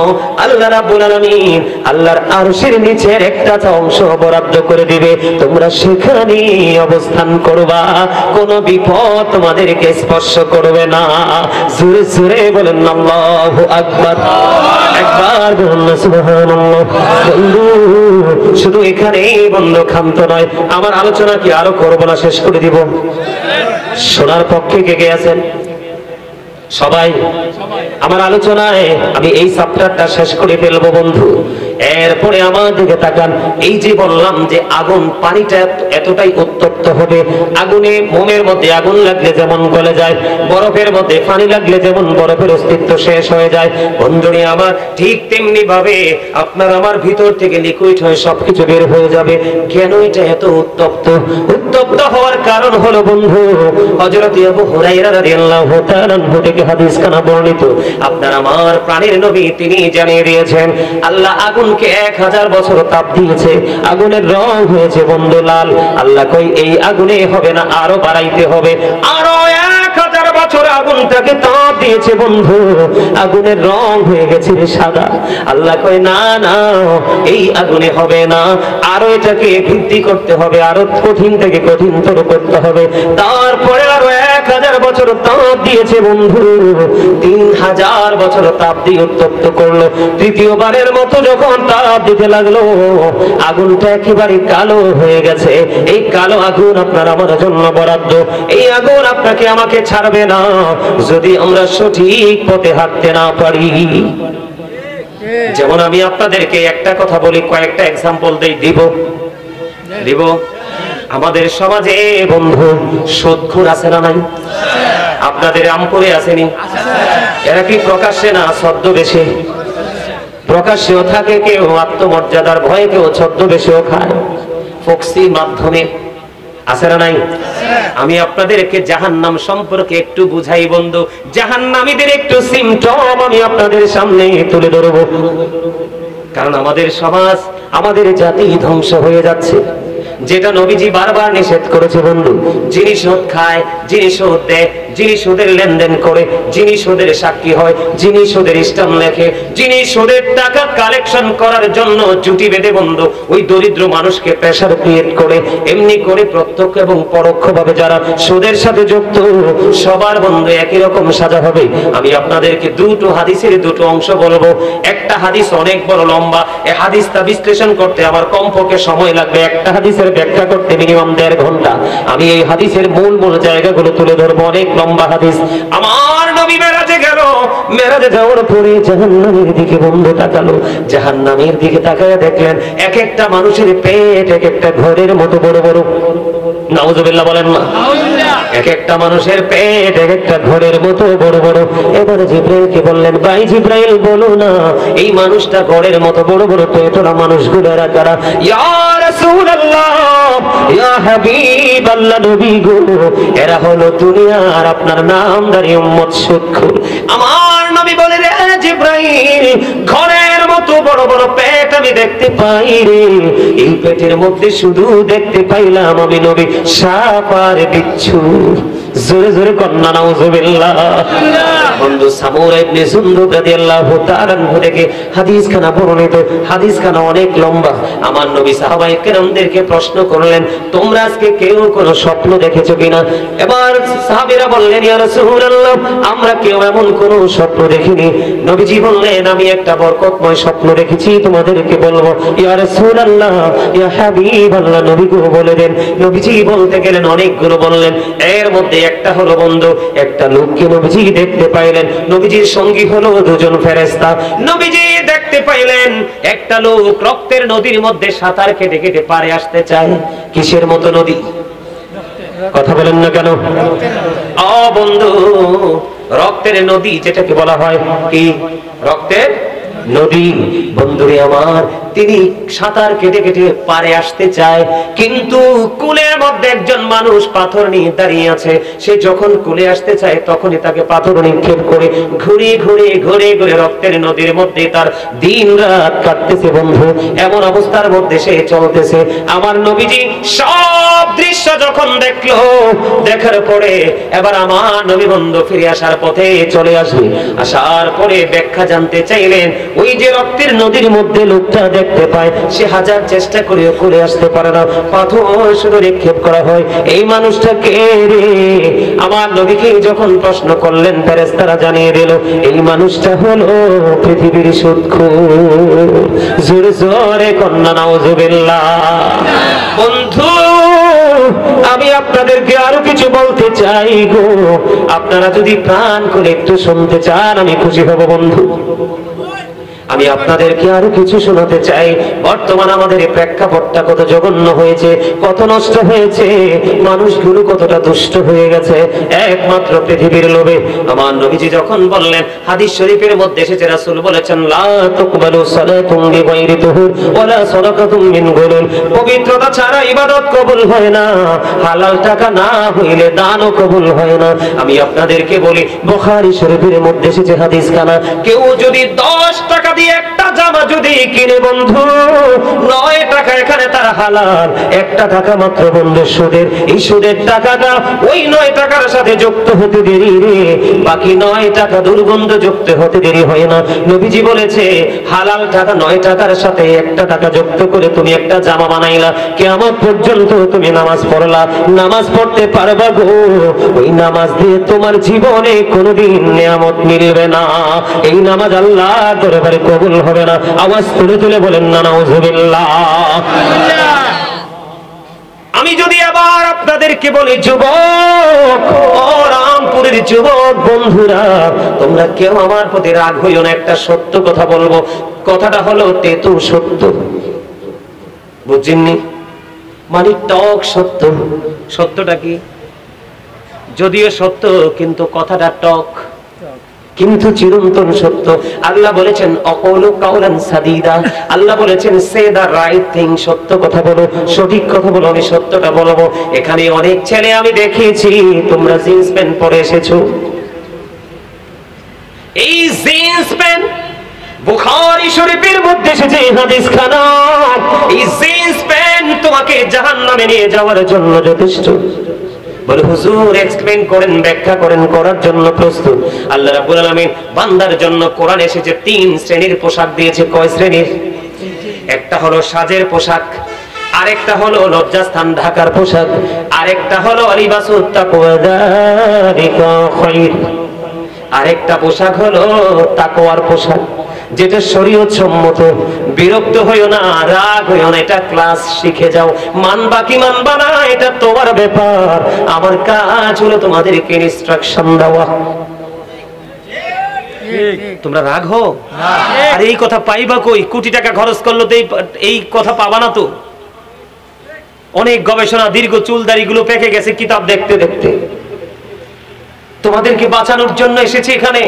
আল্লাহ রাব্বুল আলামিন আল্লাহর আরশের নিচের একটা অংশ বরাদ্দ করে দিবে। তোমরা সেখানে অবস্থান করবা, কোনো বিপদ তোমাদেরকে স্পর্শ করবে না। জোরে জোরে বলেন আল্লাহু আকবার। একবার বলুন সুবহানাল্লাহ। বন্ধু, শুধু এখানেই বন্ধ ক্ষান্ত নয়, আমার আলোচনা কি আরো করবো না, শেষ করে দিব? শোনার পক্ষে কে কে আছেন? সবাই? আমার আলোচনায় আমি এই চ্যাপ্টারটা শেষ করে ফেলবো বন্ধু। এরপরে আমার দিকে তাকান। এই যে বললাম যে আগুন, পানিটা এতটাই উত্তপ্ত হবে, আগুনে, মোমের মধ্যে আগুন লাগলে যেমন গলে যায়, বরফের মধ্যে পানি লাগলে যেমন বরফের অস্তিত্ব শেষ হয়ে যায়, বন্ধুরে আমার ঠিক তেমনি ভাবে আপনার আমার ভিতর থেকে লিকুইড হয়ে সবকিছু বের হয়ে যাবে। কেন এটা এত উত্তপ্ত? উত্তপ্ত হওয়ার কারণ হলো বন্ধু, হযরত আবু হুরায়রা রাদিয়াল্লাহু তাআলা থেকে হাদিস কানা বর্ণিত, আপনার আমার প্রাণের নবী তিনি জানিয়ে দিয়েছেন, আল্লাহ আগুনকে 1000 বছর তাপ দিয়েছে, আগুনের রং হয়েছে বন্ধু লাল। আল্লাহ কই এই আগুনে হবে না, আরো বাড়াইতে হবে, আরো 1000 বছর আগুনটাকে তাপ দিয়েছে বন্ধু, আগুনের রং হয়ে গেছে সাদা। আল্লাহ কই না না, এই আগুনে হবে না, আরো এটাকে বৃদ্ধি করতে হবে, আরো কঠিন থেকে কঠিনতর করতে হবে। তারপরে আরো 1000 বছর তাপ দিয়েছে বন্ধু, 3000 বছর তাপ দিয়ে উত্তপ্ত করলো। তৃতীয়বারের মতো যখন তাপ দিতে লাগলো, আগুনটা একেবারে কালো হয়ে গেছে। এই কালো আগুন আপনার আমার জন্য বরাদ্দ। এই আগুন আপনাকে আমাকে ছাড়বে না যদি আমরা সঠিক পথে হাঁটতে না পারি। যেমন আমি আপনাদেরকে একটা কথা বলি, কয়েকটা এক্সাম্পল দিব। আমাদের সমাজে বন্ধু সুদখোর আছে না নাই? আপনাদের রামপুরে আসেনি? এরা কি প্রকাশ্যে না ছদ্মবেশে? প্রকাশ্যেও থাকে, কেউ আত্মমর্যাদার ভয়ে, কেউ ছদ্মবেশেও খায়, ফক্সির মাধ্যমে আছে না নাই? আমি আপনাদেরকে জাহান্নাম সম্পর্কে একটু বুঝাই বন্ধু। জাহান্নামীদের একটু সিমটম আমি আপনাদের সামনে তুলে ধরবো, কারণ আমাদের সমাজ, আমাদের জাতি ধ্বংস হয়ে যাচ্ছে। যেটা নবীজি বারবার নিষেধ করেছে বন্ধু, যিনি সুদ খায়, যিনি সুদ দেয়, যিনি সুদের লেনদেন করে, যিনি সুদের সাক্ষী হয়, যিনি সুদের স্ট্যাম্প লেখে, যিনি সুদের টাকা কালেকশন করার জন্য জুটি বেঁধে বন্ধু ওই দরিদ্র মানুষকে প্রেসার ক্রিয়েট করে, এমনি করে প্রত্যক্ষ এবং পরোক্ষভাবে যারা সুদের সাথে যুক্ত, সবার বন্ধু একই রকম সাজা হবে। আমি আপনাদেরকে দুটো হাদিসের দুটো অংশ বলবো। একটা হাদিস অনেক বড় লম্বা, এই হাদিসটা বিশ্লেষণ করতে আমার কমপক্ষে সময় লাগবে, একটা হাদিসের ব্যাখ্যা করতে মিনিমাম 1.5 ঘন্টা। আমি এই হাদিসের মূল জায়গাগুলো তুলে ধরবো, অনেক লম্বা হাদিস। আমার নবী মেরাজে গেল, মেরাজে যাওয়ার পরে জাহান্নামের দিকে বন্ধু তাকালো, জাহান্নামের দিকে তাকায় দেখলেন এক একটা মানুষের পেট এক একটা ঘরের মতো বড় বড়। নাউজুবিল্লাহ বলেন না? এক একটা মানুষের পেট এক একটা ঘরের মতো বড় বড়। এবারে জিব্রাইলকে বললেন, ভাই জিব্রাইল বলো না, এই মানুষটা ঘরের মতো বড় বড় পেট ওরা মানুষগুলো এরা কারা? ইয়া রাসূলুল্লাহ, ইয়া হাবিবাল্লাহ, নবী গো, এরা হলো দুনিয়ার আপনার নামদারি উম্মত সুদখোর। আমার নবী বলে, রে জিব্রাইল, ঘরের মতো বড় বড় পেট আমি দেখতে পাই রে, এই পেটের মধ্যে শুধু দেখতে পাইলাম আমি নবী সাপ আর বিচ্ছু। জোরে জোরে কন্যা নাউজুবিল্লাহ। বন্ধু সামুরা ইবনে জুনদুব রাদিয়াল্লাহু তাআলা আনহু থেকে হাদিসখানা বর্ণিত। হাদিসখানা অনেক লম্বা। আমার নবী সাহাবায়ে কেরামদেরকে প্রশ্ন করলেন, তোমরা আজকে কেউ কোনো স্বপ্ন দেখেছো কিনা? এবার সাহাবীরা বললেন, ইয়া রাসূলুল্লাহ, আমরা কেউ এমন কোনো স্বপ্ন দেখিনি। নবীজি বললেন, আমি একটা বরকতময় স্বপ্ন দেখেছি, তোমাদেরকে বলবো। ইয়া রাসূলুল্লাহ, ইয়া হাবিবাল্লাহ, নবী গো বলে দেন। নবীজি বলতে গেলেন, অনেকগুলো বললেন। এর মধ্যে একটা হলো বন্ধু, একটা লোককে নবীজি দেখতে পাইলেন। নবীজির সঙ্গী হলো দুজন ফেরেশতা। নবীজি দেখতে পাইলেন একটা লোক রক্তের নদীর মধ্যে সাঁতার কেটে কেটে পারে আসতে চায়। কিসের মতো নদী? কথা বলেন না কেন? ও বন্ধু, রক্তের নদী যেটাকে বলা হয় কি? রক্তের নদী। বন্ধুরে আমার, তিনি সাঁতার কেটে কেটে পারে আসতে চায়, কিন্তু কুলের মধ্যে একজন মানুষ পাথর নিয়ে দাঁড়িয়ে আছে। সে যখন কুলে আসতে চায় তখনই তাকে পাথর নিক্ষেপ করে ঘুরে ঘুরে ঘুরে ঘুরে রক্তের নদীর মধ্যে তার দিন রাত কাটতেছে। বন্ধু, এমন অবস্থার মধ্যে সে চলতেছে। আমার নবীজি সব দৃশ্য যখন দেখলো, দেখার পরে এবার আমার নবী বন্ধু ফিরে আসার পথে চলে আসবে। আসার পরে ব্যাখ্যা জানতে চাইলেন, ওই যে রক্তের নদীর মধ্যে লোকটা দেখতে পায়, সে হাজার চেষ্টা করে করে আসতে পারে না, পাথর শুধু নিক্ষেপ করা হয়। এই মানুষটা কে রে? আমার নবীকে যখন প্রশ্ন করলেন, ফেরেশতারা জানিয়ে দিল, এই মানুষটা হলো পৃথিবীর সুদখোর। জোরে জোরে কন্যা নাউজুবিল্লাহ। বন্ধু, আমি আপনাদেরকে আরো কিছু বলতে চাই গো, আপনারা যদি প্রাণ করে একটু শুনতে চান আমি খুশি হব। বন্ধু, আমি আপনাদেরকে আরো কিছু শোনাতে চাই। বর্তমান আমাদের এই প্রেক্ষাপটটা কত জঘন্য হয়েছে, কত নষ্ট হয়েছে, মানুষগুলো কতটা দুষ্ট হয়ে গেছে একমাত্র পৃথিবীর লোভে। আমার নবীজি যখন বললেন, হাদিস শরীফের মধ্যে এসেছে, রাসূল বলেছেন, লা তুকবালু সালাতুন বিগাইরি তুহুর ওয়ালা সাদাকাতুম মিন গুলুল। পবিত্রতা ছাড়া ইবাদত কবুল হয় না, হালাল টাকা না হইলে দানও কবুল হয় না। আমি আপনাদেরকে বলি, বুখারী শরীফের মধ্যে এসেছে হাদিসখানা, কেউ যদি 10 টাকা দিয়ে একটা জামা যদি কিনে বন্ধু, 9 টাকা এখানে তার হালাল, 1 টাকা মাত্র বন্ধু সুদের। এই সুদের টাকাটা ওই 9 টাকার সাথে যুক্ত হতে দেরি রে, বাকি 9 টাকা দুর্গন্ধ যুক্ত হতে দেরি হয় না। নবীজি বলেছে, হালাল টাকা 9 টাকার সাথে 1 টাকা যুক্ত করে তুমি একটা জামা বানাইলা, কিয়ামত পর্যন্ত তুমি নামাজ পড়লা, নামাজ পড়তে পারবা গো, ওই নামাজ দিয়ে তোমার জীবনে কোনোদিন নিয়ামত মিলবে না। এই নামাজ আল্লাহ দরবারে কবুল হবে না। আওয়াজ তুলে তুলে বলেন না নাউজুবিল্লাহ। আমি যদি আবার আপনাদেরকে বলি, যুবক ও রামপুরের যুবক বন্ধুরা, তোমরা কেউ আমার প্রতি রাগ হইও না, একটা সত্য কথা বলবো। কথাটা হলো তেতু সত্য, বুঝছেননি? মানে টক সত্য। সত্যটা কি? যদিও সত্য কিন্তু কথাটা টক, কিন্তু চিরন্তন সত্য। আল্লাহ বলেছেন, অকৌলু কাউলান সাদিদা, আল্লাহ বলেছেন সে দা রাইট থিং, সত্য কথা বলো, সঠিক কথা বলো, আমি সত্যটা বলবো। এখানে অনেক ছেলে আমি দেখিয়েছি, তোমরা জিন্স প্যান্ট পরে এসেছো। এই জিন্স প্যান্ট বুখারী শরীফের মধ্যে এসেছে হাদিসখানা, এই জিন্স প্যান্ট তোমাকে জাহান্নামে নিয়ে যাওয়ার জন্য যথেষ্ট। বলে হুজুর এক্সপ্লেইন করেন, ব্যাখ্যা করেন, করার জন্য প্রস্তুত। আল্লাহ রাব্বুল আলামিন বান্দার জন্য কোরআন এসেছে 3 শ্রেণীর পোশাক দিয়েছে। কয় শ্রেণীর? একটা হলো সাজের পোশাক, আরেকটা হলো লজ্জাস্থান ঢাকার পোশাক, আরেকটা হলো লিবাসুত তাকওয়া যালিকা খায়র, আরেকটা পোশাক হলো তাকওয়ার পোশাক, যেটা শরীয়ত সম্মত। বিরক্ত হইও না, রাগ হইও না, এটা ক্লাস শিখে যাও। মানবা কি মানবা না এটা তোমার ব্যাপার, আমার কাজ হলো তোমাদেরকে ইনস্ট্রাকশন দেওয়া। তোমরা রাগ হও? আর এই কথা পাইবা কই? কোটি টাকা খরচ করলো তো এই কথা পাবা না তো। অনেক গবেষণা, দীর্ঘ চুল দাড়িগুলো পেকে গেছে কিতাব দেখতে দেখতে। তোমাদেরকে বাঁচানোর জন্য এসেছি এখানে।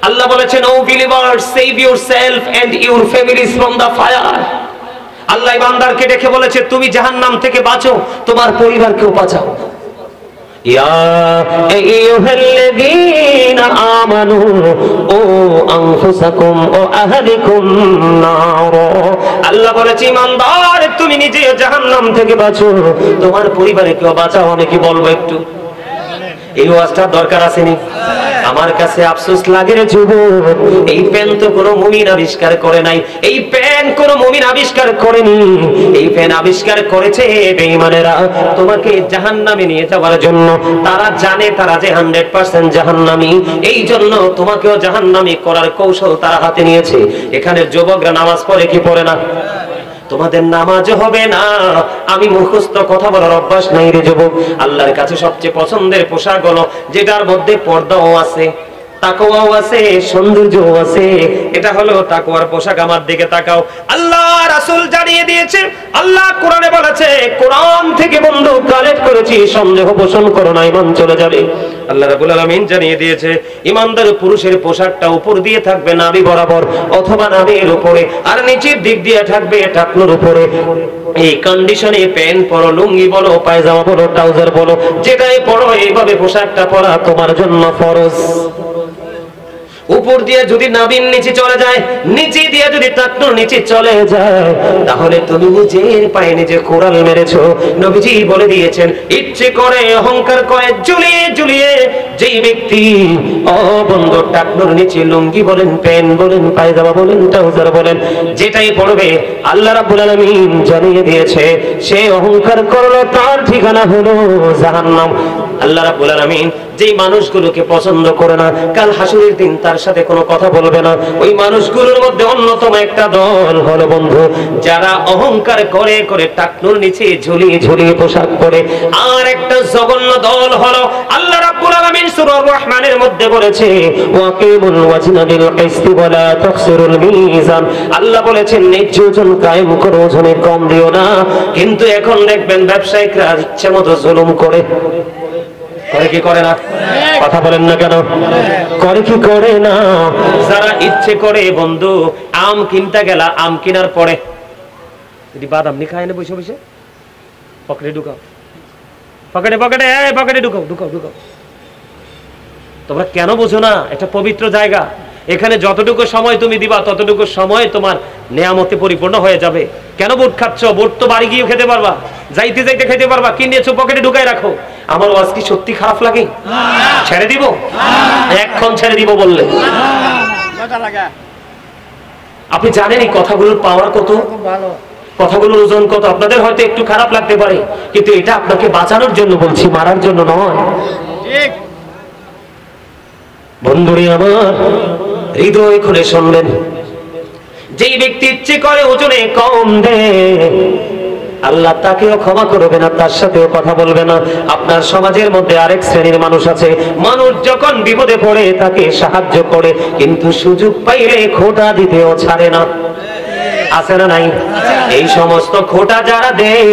আল্লাহ বলেছেন, O believers, save yourself and your families from the fire. আল্লাহ বান্দারকে ডেকে বলেছে, তুমি জাহান্নাম থেকে বাঁচো, তোমার পরিবারকেও বাঁচাও। ইয়া আইয়ুহাল্লাযীনা আমানু ও আনফুসাকুম ও আহলিকুম নার। আল্লাহ বলেছে, ইমানদার তুমি নিজে জাহান্নাম থেকে বাঁচো, তোমার পরিবারকেও বাঁচাও। আমি কি বলবো একটু? এই ওয়াজটা দরকার আসেনি? আমার কাছে আফসোস লাগে রে যুবক, এই পেন তো কোনো মুমিন আবিষ্কার করে নাই, এই পেন কোনো মুমিন আবিষ্কার করেনি, এই পেন আবিষ্কার করেছে বেঈমানেরা তোমাকে জাহান্নামে নিয়ে যাওয়ার জন্য। তারা জানে তারা যে 100% জাহান্নামী, এই জন্য তোমাকেও জাহান্নামী করার কৌশল তারা হাতে নিয়েছে। এখানে যুবকরা নামাজ পড়ে কি পড়ে না? তোমাদের নামাজ হবে না। আমি মুখস্থ কথা বলার অভ্যাস নাই রে যুবক। আল্লাহর কাছে সবচেয়ে পছন্দের পোশাক হলো যেটার মধ্যে পর্দাও আছে, তাকওয়াও আছে, সৌন্দর্যও আছে। এটা হলো তাকওয়ার পোশাক। আমার দিকে তাকাও। আল্লাহ রাসূল জানিয়ে দিয়েছে, আল্লাহ কোরআনে বলেছে, কোরআন থেকে বন্ধু কালেক্ট করেছি, সন্দেহ পোষণ করো না, ঈমান চলে যাবে। আল্লাহ রাব্বুল আলামিন জানিয়ে দিয়েছে, ঈমানদার পুরুষের পোশাকটা উপর দিয়ে থাকবে নাভি বরাবর অথবা নাভির উপরে, আর নিচের দিক দিয়ে থাকবে টাকনুর উপরে। এই কন্ডিশনে প্যান্ট পরো, লুঙ্গি বলো, পায়জামা বলো, ট্রাউজার বলো, যেটাই পরো, এইভাবে পোশাকটা পরা তোমার জন্য ফরজ। উপর দিয়ে যদি নাভির নিচে চলে যায়, নিচে দিয়ে যদি টাকনুর নিচে চলে যায়, তাহলে তুমি নিজের পায়ে নিজে কোরাল মেরেছো। নবীজি বলে দিয়েছেন, ইচ্ছে করে অহংকার করে ঝুলিয়ে ঝুলিয়ে যেই ব্যক্তি বন্ধু টাকনুর নিচে লুঙ্গি বলেন, প্যান্ট বলেন, পায়জামা বলেন, ট্রাউজার বলেন, যেটাই পরবে, আল্লাহ রাব্বুল আলামিন জানিয়ে দিয়েছে সে অহংকার করলো, তার ঠিকানা হলো জাহান্নাম। আল্লাহ রাব্বুল আলামিন যেই মানুষগুলোকে পছন্দ করে না, কাল হাসরের দিন তার সাথে কোনো কথা বলবে না। ওই মানুষগুলোর মধ্যে অন্যতম একটা দল হলো বন্ধু যারা অহংকার করে করে টাকনুর নিচে ঝুলিয়ে ঝুলিয়ে পোশাক পরে। আর একটা জঘন্য দল হলো, আল্লাহ রাব্বুল আলামিন সূরা রহমানের মধ্যে বলেছে, ওয়াকিমুল ওয়াজনা বিল কিসতি ওয়া লা তাখসিরুল মিজান। আল্লাহ বলেছেন ন্যায্য ওজন কায়েম করো, ওজনে কম দিও না। কিন্তু এখন দেখবেন ব্যবসায়িকরা ইচ্ছেমতো জুলুম করে। করে কি করে না? কথা বলেন না কেন? করে কি করে না? যারা ইচ্ছে করে বন্ধু, আম কিনতে গেলা, আম কেনার পরে যদি বাদাম নি খায় না, বসে বসে পকেটে ঢুকাও, পকেটে পকেটে পকেটে ঢুকাও ঢুকাও ঢুকাও। তোমরা কেন বোঝো না? এটা পবিত্র জায়গা, এখানে যতটুকু সময় তুমি দিবা ততটুকু সময় তোমার নেয়ামতে পরিপূর্ণ হয়ে যাবে। কেন বুট খাচ্ছ? বুট তো বাড়ি গিয়ে খেতে পারবা, যাইতে যাইতে খেতে পারবা, কি নিয়েছো পকেটে ঢুকাই রাখো। আমার ওয়াজ কি সত্যি খারাপ লাগে? ছেড়ে দিব? এখন ছেড়ে দিব বললে? আপনি জানেন এই কথাগুলোর পাওয়ার কত, কথাগুলোর ওজন কত। আপনাদের হয়তো একটু খারাপ লাগতে পারে, কিন্তু এটা আপনাকে বাঁচানোর জন্য বলছি, মারার জন্য নয়। বন্ধুরে আমার, হৃদয় খুলে শুনবেন, যেই ব্যক্তি ইচ্ছে করে ওজনে কম দেয়, আল্লাহ তাকেও ক্ষমা করবে না, তার সাথেও কথা বলবে না। আপনার সমাজের মধ্যে আরেক শ্রেণীর মানুষ আছে, মানুষ যখন বিপদে পড়ে তাকে সাহায্য করে, কিন্তু সুযোগ পাইলে খোঁটা দিতেও ছাড়ে না। আছে না নাই? এই সমস্ত খোঁটা যারা দেয়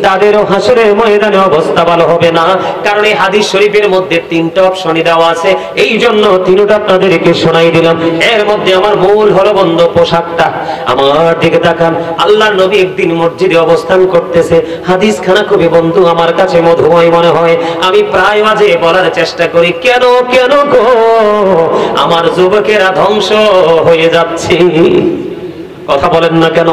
তাদেরও হাসরের ময়দানে অবস্থা ভালো হবে না। কারণ এই হাদিস শরীফের মধ্যে তিনটা অপশনই দেওয়া আছে, এই জন্য তিনটা আপনাদেরকে শোনাই দিলাম। এর মধ্যে আমার মূল হলো বন্ধু পোশাকটা। আমার দিকে তাকান, আল্লাহর নবী একদিন মসজিদে অবস্থান করতেছে। হাদিস খানা খুবই বন্ধু আমার কাছে মধুময় মনে হয়। আমি প্রায় মাঝে বলার চেষ্টা করি, কেন কেন গো আমার যুবকেরা ধ্বংস হয়ে যাচ্ছে। কথা বলেন না কেন?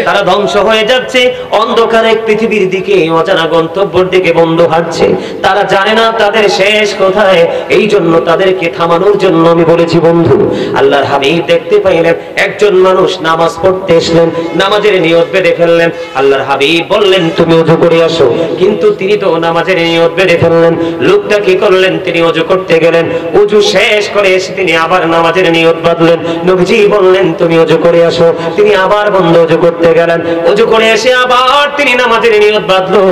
তারা ধ্বংস হয়ে যাচ্ছে, অন্ধকারে পৃথিবীর দিকে, অজানা গন্তব্যের দিকে বন্ধু হাঁটছে। তারা জানে না তাদের শেষ কোথায়। এই জন্য তাদেরকে থামানোর জন্য আমি বলেছি বন্ধু, আল্লাহর হাবিব দেখতে পাইলেন একজন মানুষ নামাজ পড়তে এসলেন, নামাজের নিয়ত বেঁধে ফেললেন। আল্লাহর হাবিব বললেন তুমি ওযু করে আসো, কিন্তু তিনি তো নামাজের নিয়ত বেঁধে ফেললেন। লোকটা কি করলেন? তিনি ওযু করতে গেলেন, ওযু শেষ করে এসে তিনি আবার নামাজের নিয়ত বাঁধলেন। নবীজি বললেন তুমি ওযু করে আসো, তিনি আবার বন্ধ ওযু করতে গেলেন, ওযু করে এসে আবার তিনি নামাজের নিয়ত বাঁধলো।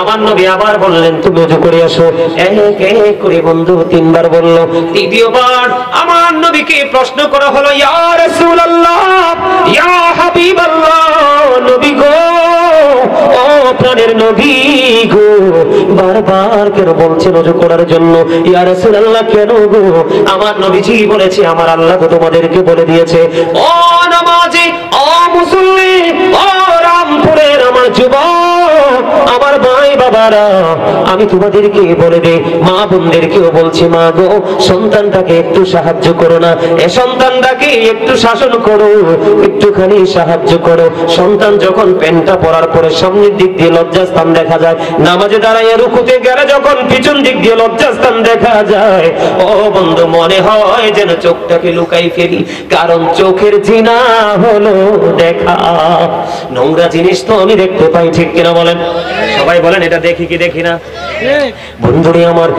আমার নবী আবার বললেন তুমি ওযু করে আসো। এক এক করে বন্ধু তিনবার বলল। তৃতীয়বার আমার নবীকে প্রশ্ন করা হলো, ইয়া রাসূলুল্লাহ, ইয়া হাবিবাল্লাহ, নবী গো ও প্রাণের নবী গো, বারবার কেন বলছেন ওযু করার জন্য? ইয়া রাসূলুল্লাহ কেন গো? আমার নবীজি বলেছে, আমার আল্লাহ তো তোমাদেরকে বলে দিয়েছে, ও নামাজি, ও মুসল্লি, ও রামপুরের আমার যুবক, আমার ভাই বাবারা, আমি তোমাদেরকে বলে দেই, মা বোনদেরকেও বলছি, মা গো, সন্তানটাকে একটু সাহায্য করো না, এ সন্তানটাকে একটু শাসন করো, একটুখানি সাহায্য করো। সন্তান যখন প্যান্টটা পরার পরে সামনের দিক দিয়ে লজ্জাস্থান দেখা যায়, নামাজে দাঁড়াইয়া রুকুতে গেলে যখন পিছন দিক দিয়ে লজ্জাস্থান দেখা যায়, ও বন্ধু মনে হয় যেন চোখটাকে লুকাই ফেলি, কারণ চোখের জিনা হলো দেখা। নোংরা জিনিস তো আমি দেখতে পাই, ঠিক কিনা বলেন? সবাই বলেন এটা দেখি কি দেখি না? বন্ধুরে আমার,